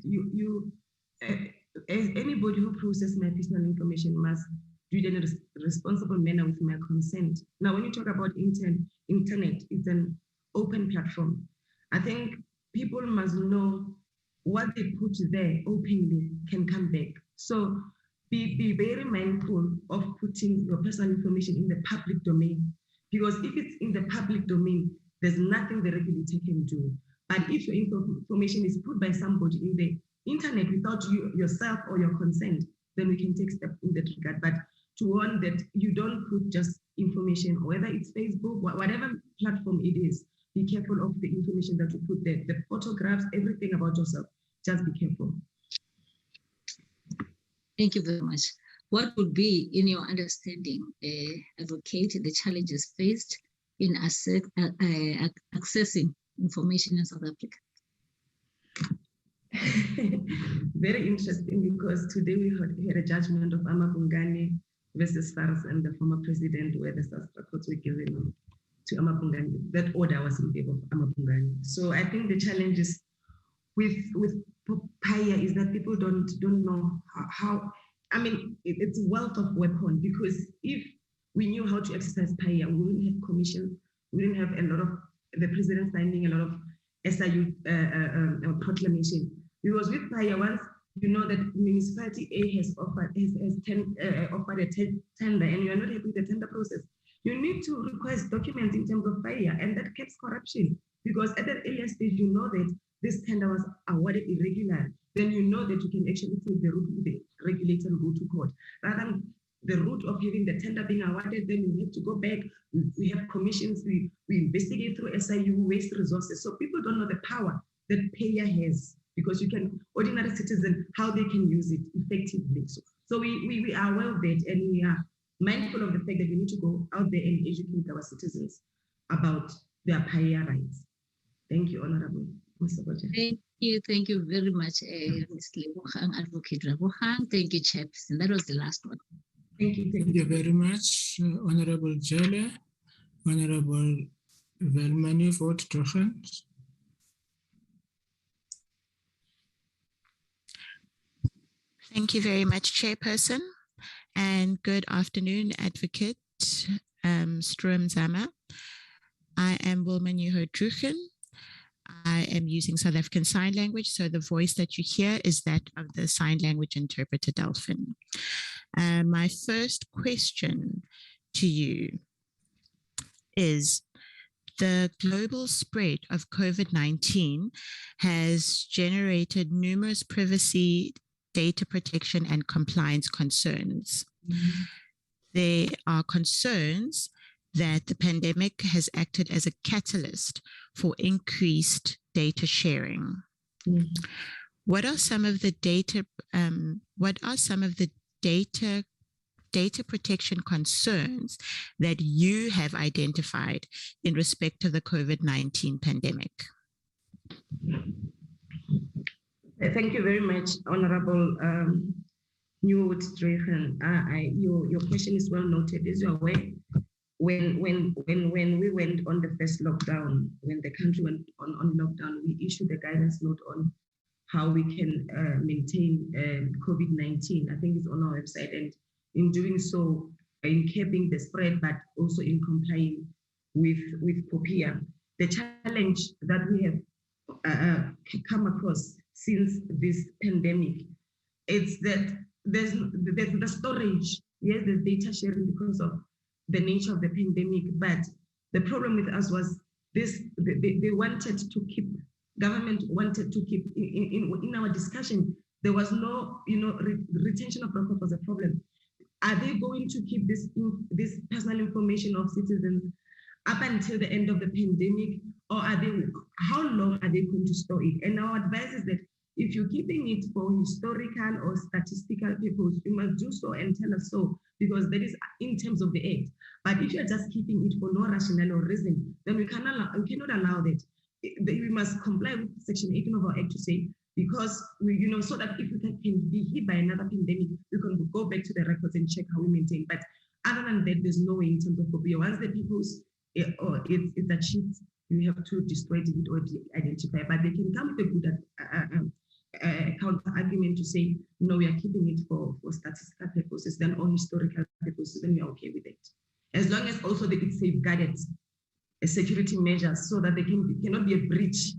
as anybody who processes my personal information must do it in a responsible manner with my consent. Now, when you talk about internet, it's an open platform. I think people must know what they put there openly can come back. So be very mindful of putting your personal information in the public domain, because if it's in the public domain, there's nothing the regulator can do. But if your information is put by somebody in the internet without you yourself or your consent, then we can take steps in that regard. But to warn that you don't put just information, whether it's Facebook, whatever platform it is, be careful of the information that you put there, the photographs, everything about yourself. Just be careful. Thank you very much. What would be, in your understanding, advocate the challenges faced in accessing information in South Africa? Very interesting, because today we had a judgment of Amabungani versus SARS and the former president, where the SARS records were given to Amabungani. That order was in favor of Amabungani. So I think the challenges with Paella is that people don't know how. I mean, it's a wealth of weapons, because if we knew how to exercise Paella, we wouldn't have commission, we wouldn't have a lot of the president signing a lot of SIU proclamation. Because with Paella, once you know that municipality A has offered a tender and you are not happy with the tender process, you need to request documents in terms of Paella, and that keeps corruption. Because at that earlier stage, you know that this tender was awarded irregular, then you know that you can actually take the route with the regulator and go to court. Rather than the route of having the tender being awarded, then you have to go back. We have commissions, we investigate through SIU, waste resources. So people don't know the power that Paella has, because you can, ordinary citizen, how they can use it effectively. So we are aware of that, and we are mindful of the fact that we need to go out there and educate our citizens about their Paella rights. Thank you, Honorable Mr. Boja. Thank you very much, Ms. Lebogang, Advocate Lebogang. Thank you, Chairperson. That was the last one. Thank you. Thank you very much, Honorable Jelle, Honorable Velmani for Trojan. Thank you very much, Chairperson, and good afternoon, Advocate Stroom Zama. I am Wilma Nieuwhout-Drugen. I am using South African Sign Language, so the voice that you hear is that of the Sign Language interpreter, Delphin. My first question to you is, the global spread of COVID-19 has generated numerous privacy, data protection, and compliance concerns. There are concerns that the pandemic has acted as a catalyst for increased data sharing. What are some of the data protection concerns that you have identified in respect to the COVID-19 pandemic? Thank you very much, Honorable Nieuwhout-Drugen. Your question is well noted. As you're aware, when we went on the first lockdown, when the country went on lockdown, we issued a guidance note on how we can maintain COVID-19. I think it's on our website, and in doing so, in capping the spread, but also in complying with Paella. The challenge that we have come across since this pandemic, it's that there's the storage, yes, there's data sharing because of the nature of the pandemic, but the problem with us was this, they wanted to keep, government wanted to keep, in our discussion, there was no, retention of record was a problem. Are they going to keep this personal information of citizens up until the end of the pandemic, or how long are they going to store it? And our advice is that if you're keeping it for historical or statistical purpose, you must do so and tell us so, because that is in terms of the act. But if you're just keeping it for no rationale or reason, then we cannot allow that. We must comply with Section 18 of our act to say, because we, so that if we can be hit by another pandemic, we can go back to the records and check how we maintain. But other than that, there's no way in terms of Paella. Once the people's it's achieved, you have to destroy it or identify. But they can come with a good counter argument to say, no, we are keeping it for statistical purposes, then or historical purposes, then we are okay with it. As long as also that it's safeguarded security measures so that they cannot be a breach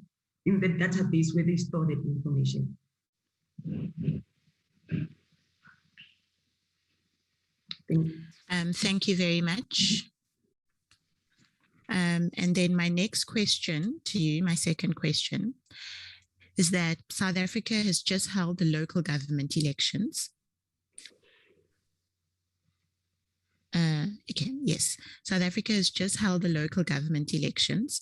in the database where they store that information. Thank you. Thank you very much. And then my next question to you, my second question, is that South Africa has just held the local government elections. Yes, South Africa has just held the local government elections,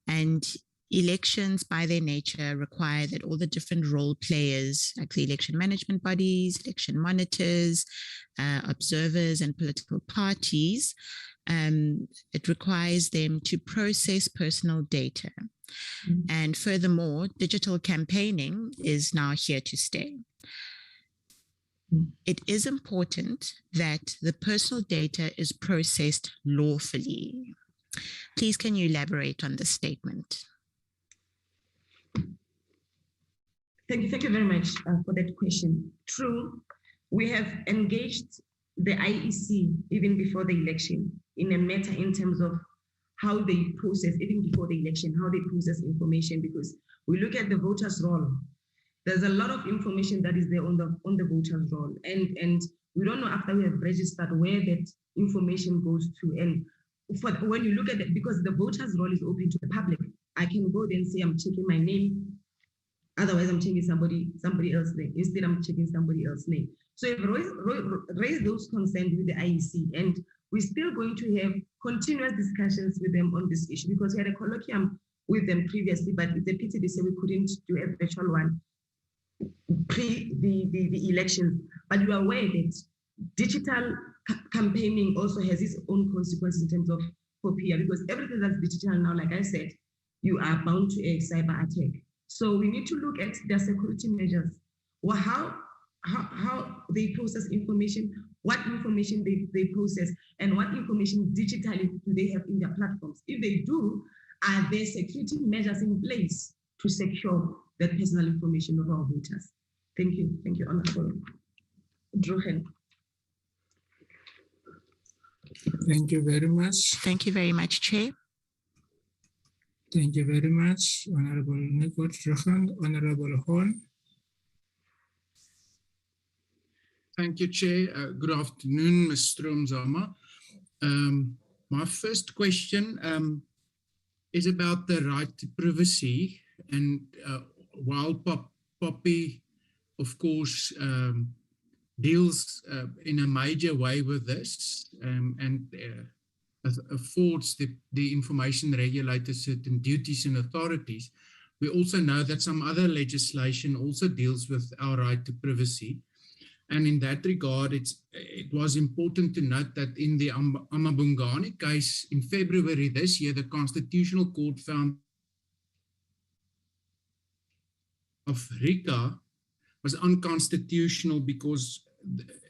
and elections by their nature require that all the different role players, like the election management bodies, election monitors, observers, and political parties, it requires them to process personal data. Mm-hmm. And furthermore, digital campaigning is now here to stay. It is important that the personal data is processed lawfully. Please, can you elaborate on this statement? Thank you very much for that question. True, we have engaged the IEC even before the election in a matter in terms of how they process, even before the election, how they process information, because we look at the voters' roll. There's a lot of information that is there on the voters' roll, and we don't know after we have registered where that information goes to. And when you look at it, because the voters' roll is open to the public, I can go there and say I'm checking my name. Otherwise, I'm checking somebody else's name. Instead, I'm checking somebody else's name. So we've raised those concerns with the IEC, and we're still going to have continuous discussions with them on this issue, because we had a colloquium with them previously, but it's a pity they said we couldn't do a virtual one pre the election. But you are aware that digital campaigning also has its own consequences in terms of Paella, because everything that's digital now, like I said, you are bound to a cyber attack. So we need to look at their security measures, or how they process information, what information they process, and what information digitally do they have in their platforms. If they do, are there security measures in place to secure that personal information of our voters? Thank you, Honorable Drohen. Thank you very much. Thank you very much, Chair. Thank you very much, Honorable Nicole Drohen. Honorable Horn. Thank you, Chair. Good afternoon, Ms. Stroom-Zama. My first question is about the right to privacy. And while Poppy, of course, deals in a major way with this and affords the information regulator certain duties and authorities, we also know that some other legislation also deals with our right to privacy. And in that regard, it was important to note that in the Amabungani case in February this year, the Constitutional Court found of RICA was unconstitutional because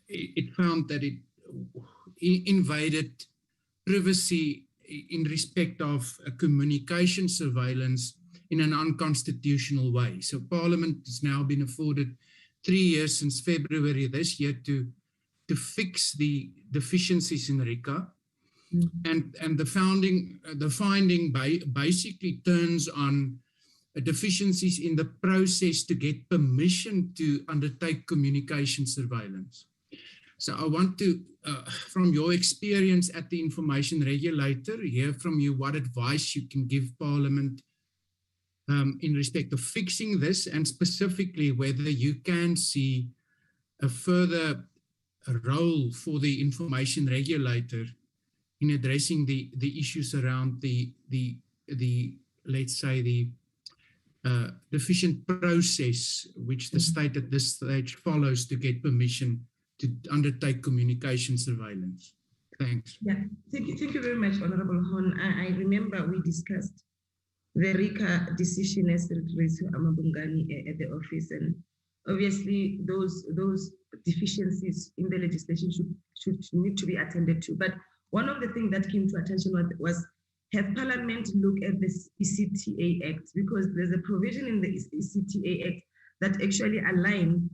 it found that it invaded privacy in respect of a communication surveillance in an unconstitutional way. So Parliament has now been afforded 3 years since February this year to to fix the deficiencies in RICA. And the finding basically turns on deficiencies in the process to get permission to undertake communication surveillance. So I want to, from your experience at the Information Regulator, hear from you what advice you can give Parliament in respect of fixing this, and specifically whether you can see a further role for the Information Regulator in addressing the issues around the let's say the deficient process which the state at this stage follows to get permission to undertake communication surveillance. Thanks. Yeah, thank you very much, Honorable Hon. I remember we discussed the RICA decision as it relates to Amabungani at the office, and obviously those deficiencies in the legislation should need to be attended to. But one of the things that came to attention was have Parliament look at this ECTA Act, because there's a provision in the ECTA Act that actually align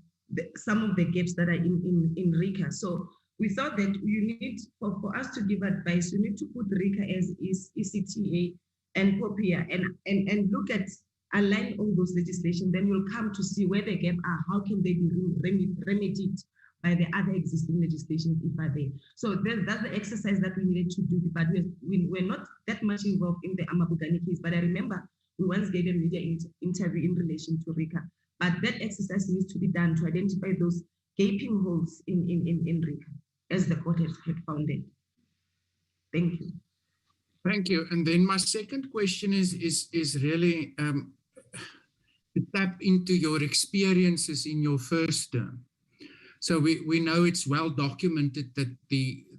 some of the gaps that are in RICA. So we thought that you need, for us to give advice, you need to put RICA as is ECTA and POPIA and look at align all those legislation. Then we'll come to see where the gap are, how can they be remedied by the other existing legislation if are there. So that's the exercise that we needed to do, but we're not that much involved in the Amabungani case. But I remember we once gave a media interview in relation to RICA. But that exercise needs to be done to identify those gaping holes in RICA, as the court had found it. Thank you. Thank you. And then my second question is really to tap into your experiences in your first term. So we know it's well documented that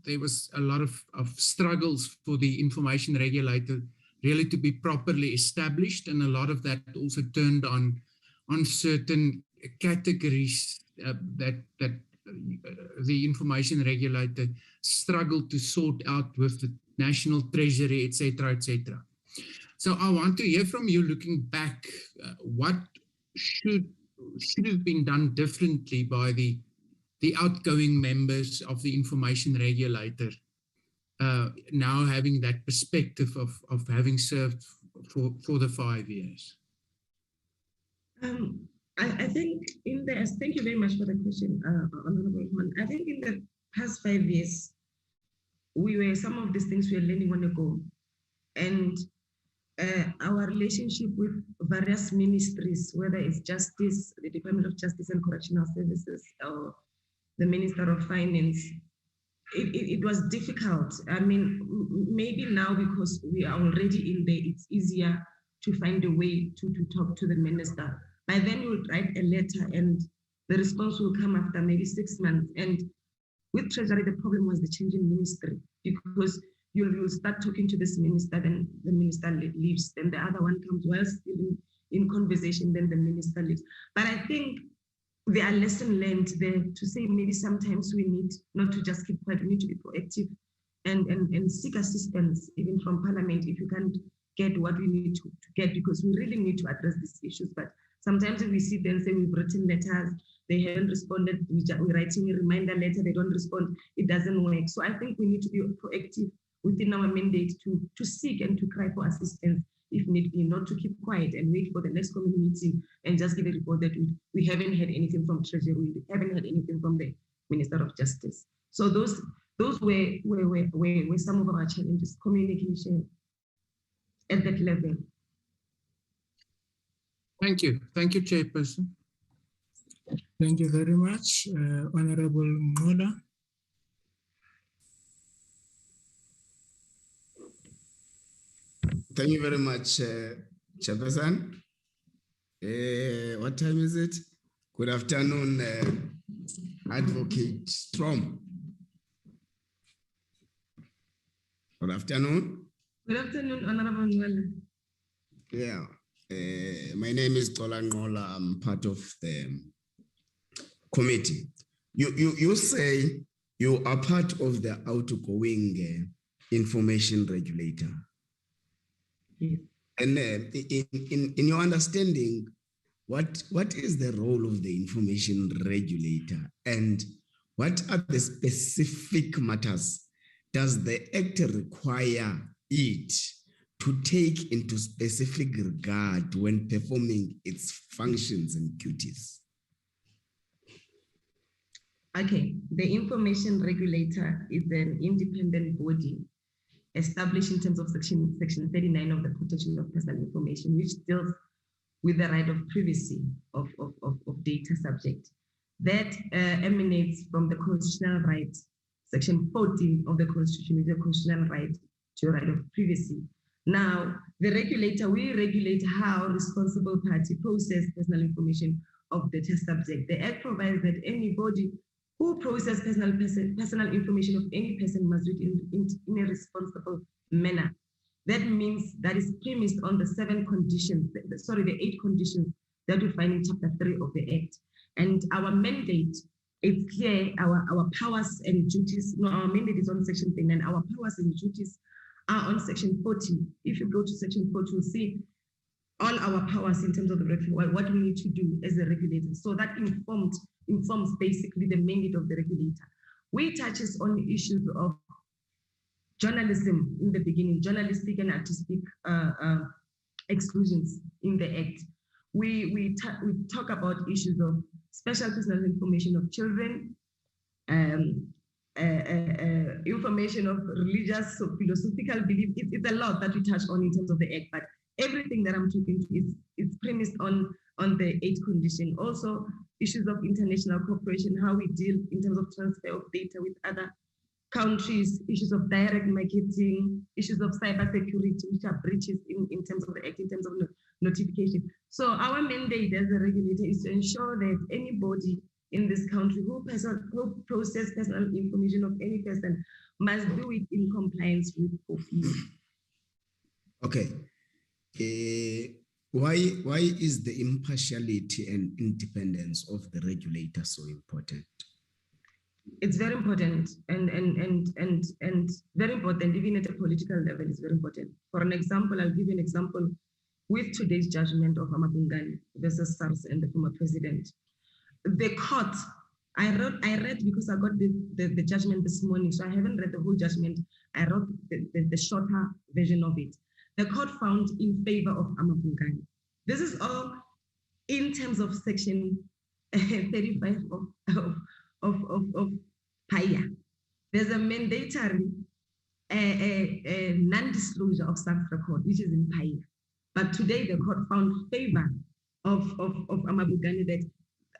there was a lot of struggles for the Information Regulator really to be properly established, and a lot of that also turned on certain categories that the Information Regulator struggled to sort out with the National Treasury, etc., etc. So I want to hear from you, looking back, what should have been done differently by the outgoing members of the Information Regulator, now having that perspective of having served for the 5 years? I think thank you very much for the question, Honorable Hon. I think in the past 5 years, some of these things we were learning on the go. And our relationship with various ministries, whether it's Justice, the Department of Justice and Correctional Services, or the Minister of Finance, it was difficult. I mean, maybe now because we are already in there, it's easier to find a way to talk to the minister. By then you will write a letter and the response will come after maybe 6 months. And with Treasury, the problem was the change in ministry, because you'll start talking to this minister, then the minister leaves, then the other one comes while still in conversation, then the minister leaves. But I think there are lessons learned there to say maybe sometimes we need not to just keep quiet, we need to be proactive and seek assistance even from Parliament if you can't get what we need to get, because we really need to address these issues. But sometimes we see them say we've written letters, they haven't responded, we're writing a reminder letter, they don't respond, it doesn't work. So I think we need to be proactive within our mandate to seek and to cry for assistance if need be, not to keep quiet and wait for the next committee meeting and just give a report that we haven't had anything from Treasury, we haven't had anything from the Minister of Justice. So those were some of our challenges, communication at that level. Thank you. Thank you, Chairperson. Thank you very much, Honorable Ngola. Thank you very much, Chairperson. What time is it? Good afternoon, Advocate Strom. Good afternoon. Good afternoon, Honorable Ngola. Yeah, my name is Tola Ngola. I'm part of the committee. You say you are part of the outgoing Information Regulator. Yes. And in your understanding, what is the role of the Information Regulator, and What are the specific matters does the Act require it to take into specific regard when performing its functions and duties? Okay, the Information Regulator is an independent body established in terms of section 39 of the Protection of Personal Information, which deals with the right of privacy of data subject. That emanates from the constitutional right, section 14 of the Constitution, is the constitutional right to a right of privacy. Now, the regulator will regulate how responsible party process personal information of data subject. The Act provides that anybody who processes personal information of any person must do it in a responsible manner. That means that is premised on the 8 conditions that we find in Chapter 3 of the Act. And our mandate, it's clear, our powers and duties, no, our mandate is on Section 39, our powers and duties are on Section 40. If you go to Section 40, you'll see all our powers in terms of what we need to do as a regulator. So that informs basically the mandate of the regulator. We touches on the issues of journalism in the beginning, journalistic and artistic exclusions in the Act. We talk about issues of special personal information of children, information of religious or philosophical belief. It's a lot that we touch on in terms of the Act, but everything that I'm talking to is premised on the 8 condition. Also, issues of international cooperation, how we deal in terms of transfer of data with other countries, issues of direct marketing, issues of cybersecurity, which are breaches in terms of the Act, in terms of notification. So our mandate as a regulator is to ensure that anybody in this country who process personal information of any person must do it in compliance with POPIA. Okay. Why is the impartiality and independence of the regulator so important? It's very important and very important, even at a political level, it's very important. For an example, I'll give you an example with today's judgment of Amabungani versus SARS and the former president. The court, I read because I got the judgment this morning, so I haven't read the whole judgment. I wrote the shorter version of it. The court found in favor of Amabungani. This is all in terms of section 35 of Paella. There's a mandatory non-disclosure of SARS record, which is in Paella. But today the court found favor of Amabungani, that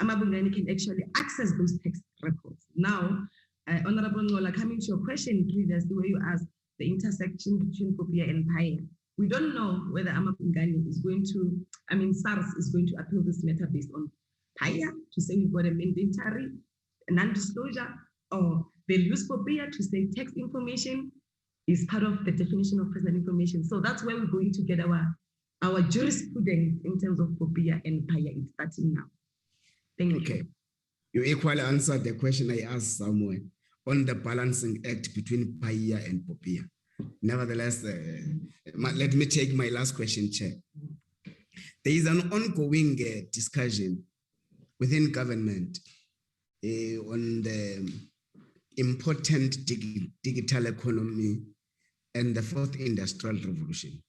Amabungani can actually access those text records. Now, Honorable Ngola, coming to your question previously where you asked the intersection between POPIA and Paella, we don't know whether Amabungani is going to, SARS is going to appeal this matter based on Paella to say we've got a mandatory non-disclosure, or they'll use POPIA to say text information is part of the definition of personal information. So that's where we're going to get our jurisprudence in terms of POPIA and Paella. It's starting now. Thank you. Okay. You equally answered the question I asked somewhere on the balancing act between Paella and POPIA. Nevertheless, let me take my last question, Chair. There is an ongoing discussion within government on the important digital economy and the 4th industrial revolution.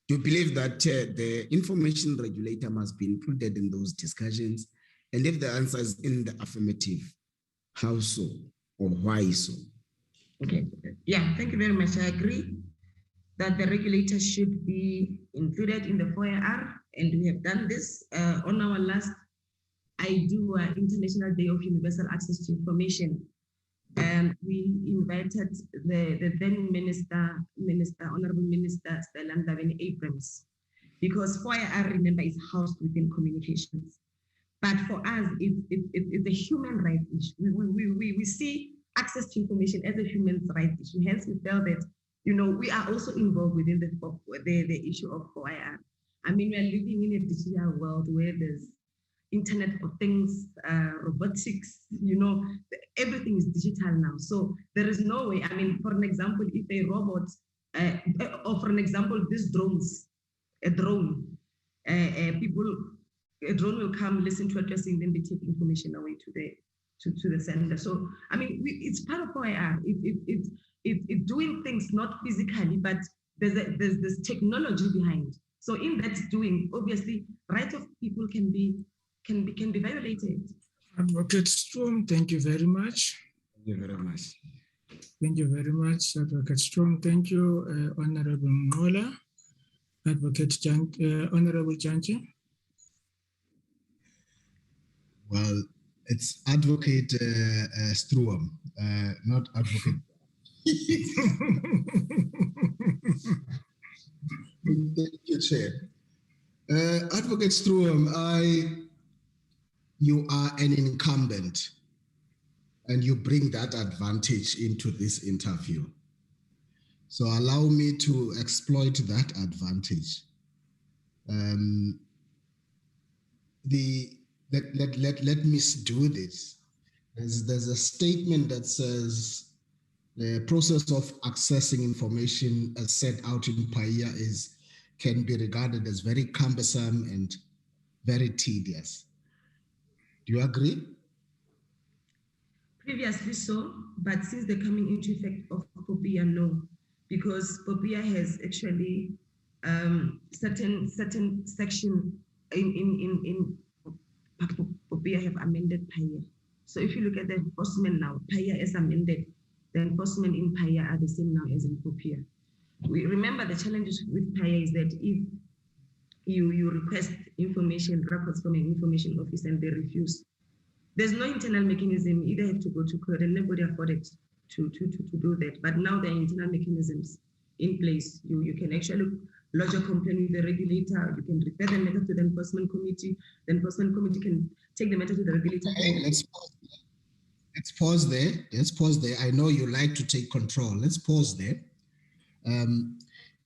Do you believe that the information regulator must be included in those discussions? And if the answer is in the affirmative, how so or why so? Okay, yeah, thank you very much. I agree that the regulator should be included in the 4IR, and we have done this on our last International Day of Universal Access to Information. And we invited the then Honorable Minister Stella Ndabeni-Abrams, because 4IR, remember, is housed within communications. But for us, it's a human rights issue. We see access to information as a human rights issue. Hence, we felt that, we are also involved within the issue of 4IR. We are living in a digital world where there's Internet of Things, robotics, everything is digital now. So there is no way, for an example, if a robot, or for an example, these drones, a drone will come, listen to what you're saying, then they take information away to to the sender. So, I mean, it's part of OIR. It's doing things not physically, but there's this technology behind. So in that doing, obviously, rights of people can be violated. Advocate Strong, thank you very much. Thank you very much. Thank you very much, Advocate Strong. Thank you, Honorable Ngola. Advocate Honorable Janji. Well, it's Advocate Struam, not Advocate. Thank you, Chair. Advocate Struam, you are an incumbent and you bring that advantage into this interview. So allow me to exploit that advantage. Let me do this. There's a statement that says the process of accessing information as set out in Paella can be regarded as very cumbersome and very tedious. Do you agree? Previously so, but since the coming into effect of Paella, no, because Paella has actually certain section in Paella have amended Paella. So if you look at the enforcement now, Paella is amended. The enforcement in Paella are the same now as in Paella. We remember the challenges with Paella is that if you request information records from an information office and they refuse, there's no internal mechanism. You either have to go to court, and nobody afforded to do that. But now there are internal mechanisms in place. You can actually lodge a complaint with the regulator. You can refer the matter to the enforcement committee. The enforcement committee can take the matter to the regulator. Okay, let's pause there. Let's pause there. I know you like to take control. Let's pause there.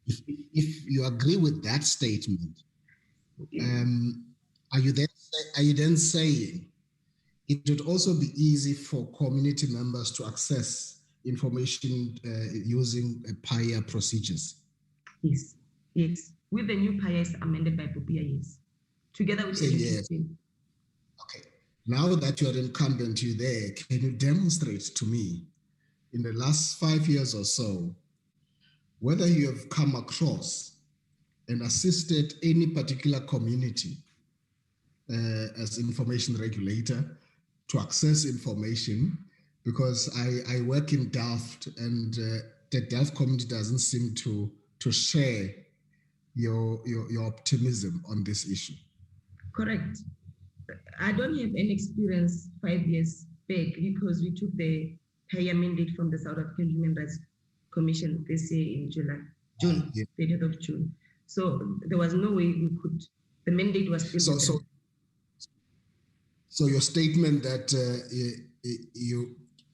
If you agree with that statement, are you then saying it would also be easy for community members to access information using Paella procedures? Yes, yes. With the new Paella amended by Paella, yes. Together with the yes. Okay. Now that you're incumbent, you're there, can you demonstrate to me in the last 5 years or so whether you have come across and assisted any particular community as information regulator to access information? Because I work in Delft and the Delft community doesn't seem to share your optimism on this issue. Correct. I don't have any experience 5 years back because we took the Paella mandate from the South African Human Rights Commission this year in June, 30th of June. So there was no way we could, the mandate was still So your statement that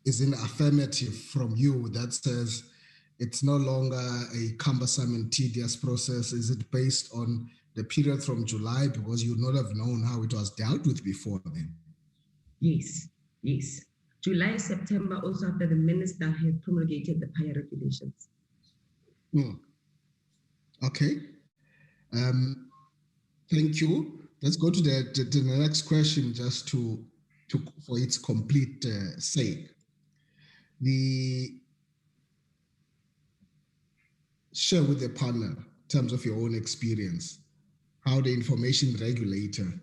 is an affirmative from you that says it's no longer a cumbersome and tedious process. Is it based on the period from July, because you would not have known how it was dealt with before then? Yes, yes. July, September, also after the minister had promulgated the Paella regulations. Okay. Thank you. Let's go to the next question just for its complete sake. Share with the panel, in terms of your own experience, how the information regulator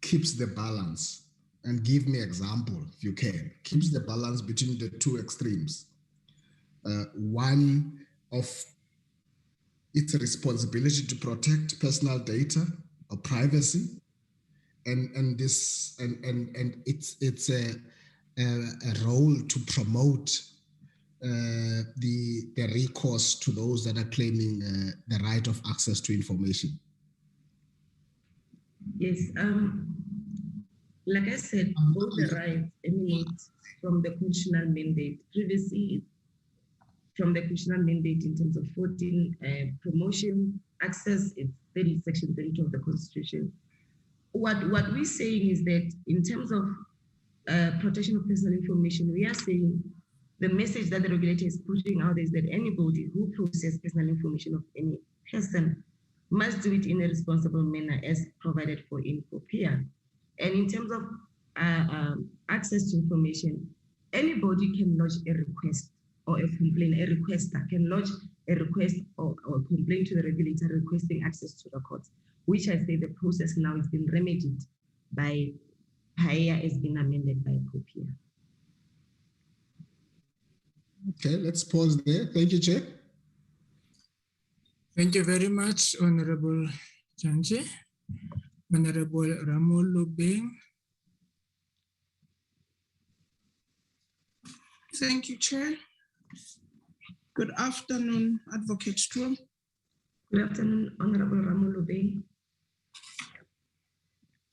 keeps the balance, and give me example, if you can, keeps the balance between the two extremes. One of its responsibility to protect personal data or privacy, and it's a role to promote the recourse to those that are claiming the right of access to information. Yes, like I said, both the rights emanate from the constitutional mandate. Previously, from the constitutional mandate in terms of 14 promotion, access, it's section 32 of the Constitution. What we're saying is that in terms of protection of personal information, we are saying the message that the regulator is putting out is that anybody who processes personal information of any person must do it in a responsible manner as provided for in Paella. And in terms of access to information, anybody can lodge a request or a complaint. A requester can lodge a request or complaint to the regulator requesting access to records, which I say the process now has been remedied by Paella, has been amended by Paella. Okay, let's pause there. Thank you, Chair. Thank you very much, Honorable Janji. Honorable Ramolo Beng. Thank you, Chair. Good afternoon, Advocate Strom. Good afternoon, Honorable Ramolo Beng.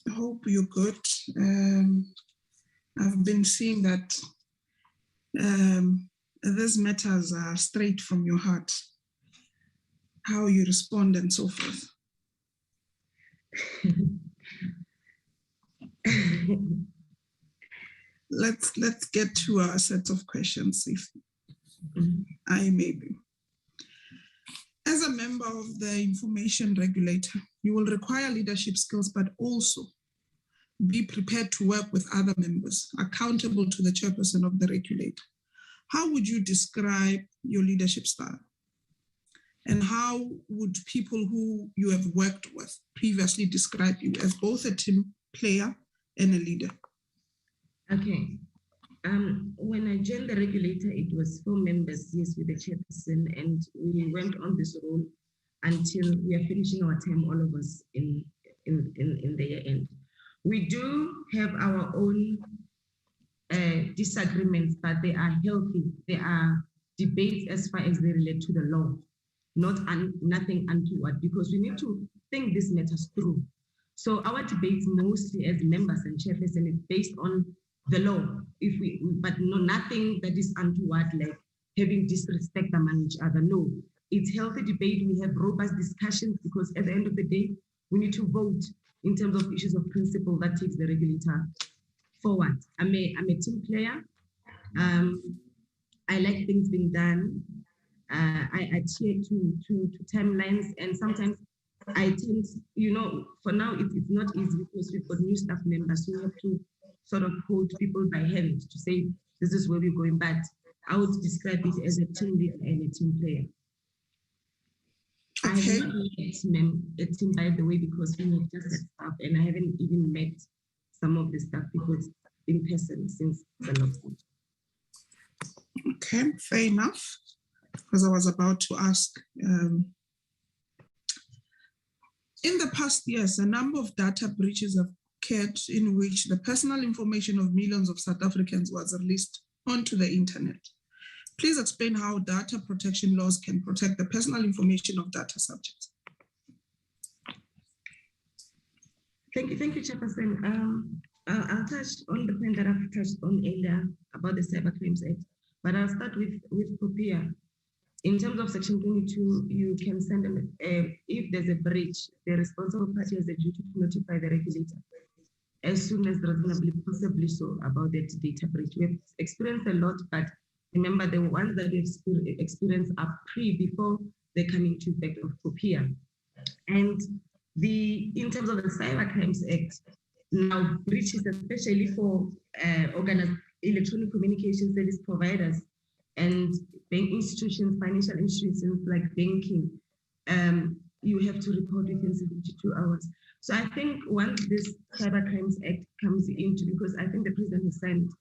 I hope you're good. I've been seeing that these matters are straight from your heart, how you respond and so forth. Let's get to our set of questions, if I may be. As a member of the Information Regulator, you will require leadership skills, but also be prepared to work with other members, accountable to the chairperson of the regulator. How would you describe your leadership style? And how would people who you have worked with previously describe you as both a team player and a leader? Okay. When I joined the regulator, it was 4 members, yes, with the chairperson, and we went on this role until we are finishing our term, all of us in the year end. We do have our own disagreements, but they are healthy. They are debates as far as they relate to the law, nothing untoward, because we need to think these matters through. So our debates mostly as members and chairperson is based on the law, but nothing that is untoward, like having disrespect among each other. No, it's healthy debate. We have robust discussions, because at the end of the day, we need to vote in terms of issues of principle that takes the regulator forward. I'm a team player. I like things being done. I adhere to timelines, and sometimes I tend, for now it's not easy because we've got new staff members, so we have to sort of hold people by hand to say, this is where we're going, but I would describe it as a team leader and a team player. Okay. I haven't met a team, by the way, because we have just had staff, and I haven't even met some of the staff because in person since the lockdown. Okay, fair enough, because I was about to ask. In the past years, a number of data breaches have occurred in which the personal information of millions of South Africans was released onto the internet. Please explain how data protection laws can protect the personal information of data subjects. Thank you, Chairperson. I'll touch on the point that I've touched on earlier about the Cyber Crimes Act, but I'll start with Paella. In terms of Section 22, you can send them, if there's a breach, the responsible party has a duty to notify the regulator as soon as reasonably possibly so about that data breach. We have experienced a lot, but remember the ones that we experience are before they come into effect of Paella. And in terms of the Cyber Crimes Act, now breaches, especially for electronic communication service providers and bank institutions, financial institutions like banking, you have to report within 72 hours. So I think once this Cyber Crimes Act comes into, because I think the President has signed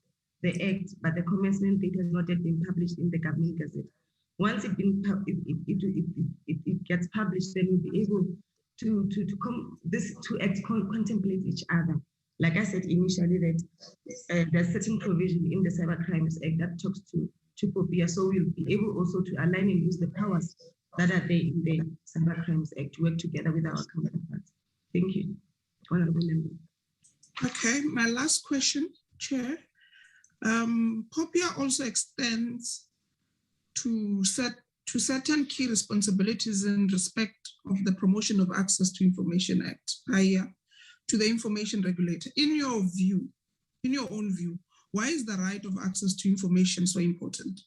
the Act, but the commencement date has not yet been published in the Government Gazette. Once it gets published, then we'll be able these two acts contemplate each other. Like I said initially, that there's certain provision in the Cyber Crimes Act that talks to Paella, so we'll be able also to align and use the powers that are there in the Cyber Crimes Act to work together with our counterparts. Thank you, Honorable Member. Okay, my last question, Chair. Paella also extends to certain key responsibilities in respect of the Promotion of Access to Information Act, Paella, to the Information Regulator. In your own view, why is the right of access to information so important?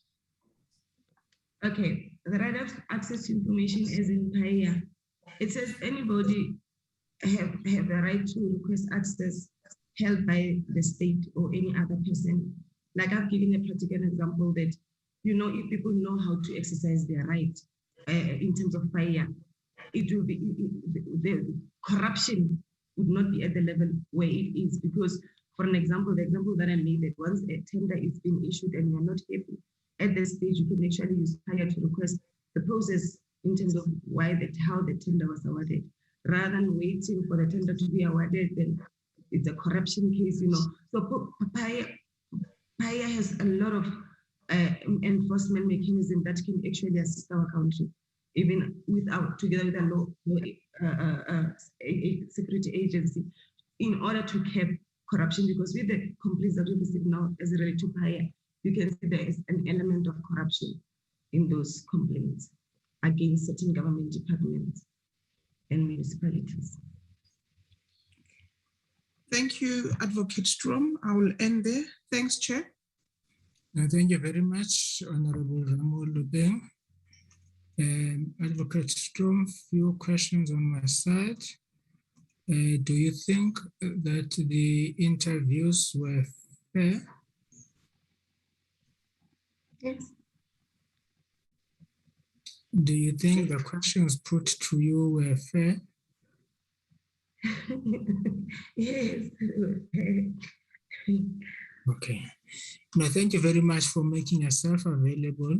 Okay, the right of access to information is in Paella. It says anybody have the right to request access, held by the state or any other person. Like I've given a practical example that, if people know how to exercise their right in terms of fire, it will be, the corruption would not be at the level where it is. Because, for an example, the example that I made, that once a tender is being issued and you're not happy, at this stage, you can actually use fire to request the process in terms of how the tender was awarded, rather than waiting for the tender to be awarded. Then it's a corruption case, So Paella has a lot of enforcement mechanism that can actually assist our country, even together with a security agency, in order to curb corruption. Because with the complaints that we receive now as related to Paella, you can see there is an element of corruption in those complaints against certain government departments and municipalities. Thank you, Advocate Strom. I will end there. Thanks, Chair. Thank you very much, Honorable Ramo Lubeng. Advocate Strom, few questions on my side. Do you think that the interviews were fair? Yes. Do you think the questions put to you were fair? Yes. Okay. Now, thank you very much for making yourself available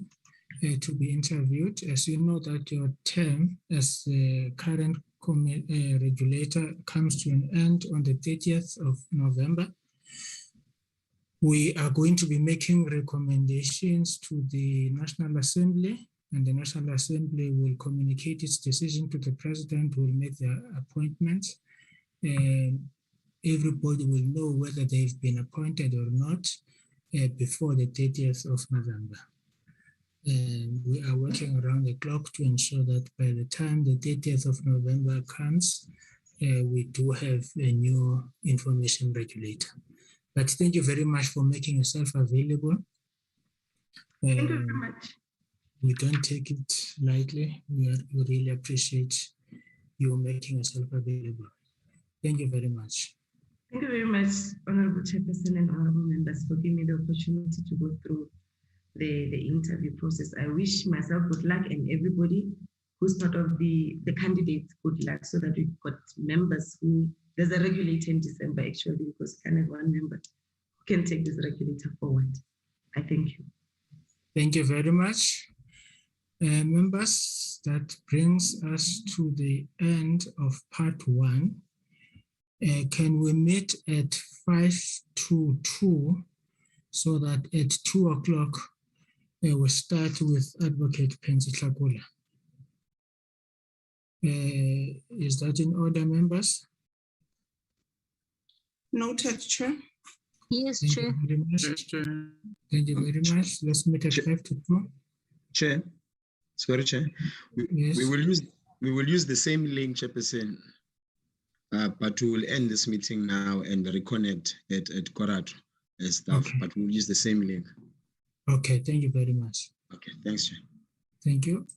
to be interviewed. As you know that your term as the current regulator comes to an end on the 30th of November. We are going to be making recommendations to the National Assembly, and the National Assembly will communicate its decision to the President, who will make their appointments. Everybody will know whether they've been appointed or not before the 30th of November. We are working around the clock to ensure that by the time the 30th of November comes, we do have a new information regulator. But thank you very much for making yourself available. Thank you very much. We don't take it lightly. We really appreciate you making yourself available. Thank you very much. Thank you very much, Honorable Chairperson and Honorable Members, for giving me the opportunity to go through the interview process. I wish myself good luck and everybody who's part of the candidates good luck, so that we've got members there's a regulator in December actually, because kind of one member who can take this regulator forward. I thank you. Thank you very much. Members, that brings us to the end of part 1. Can we meet at 5 to 2 so that at 2 o'clock we start with Advocate Penzi Tlakula? Is that in order, members? Noted, Chair. Yes, Thank Chair. you very much. Thank you very much. Let's meet at 5 to 2. Chair, sorry, Chair. Yes. We will use the same link, Chairperson, but we will end this meeting now and reconnect at Correctional as staff. Okay. But we'll use the same link. Okay, thank you very much. Okay, thanks, Chair. Thank you.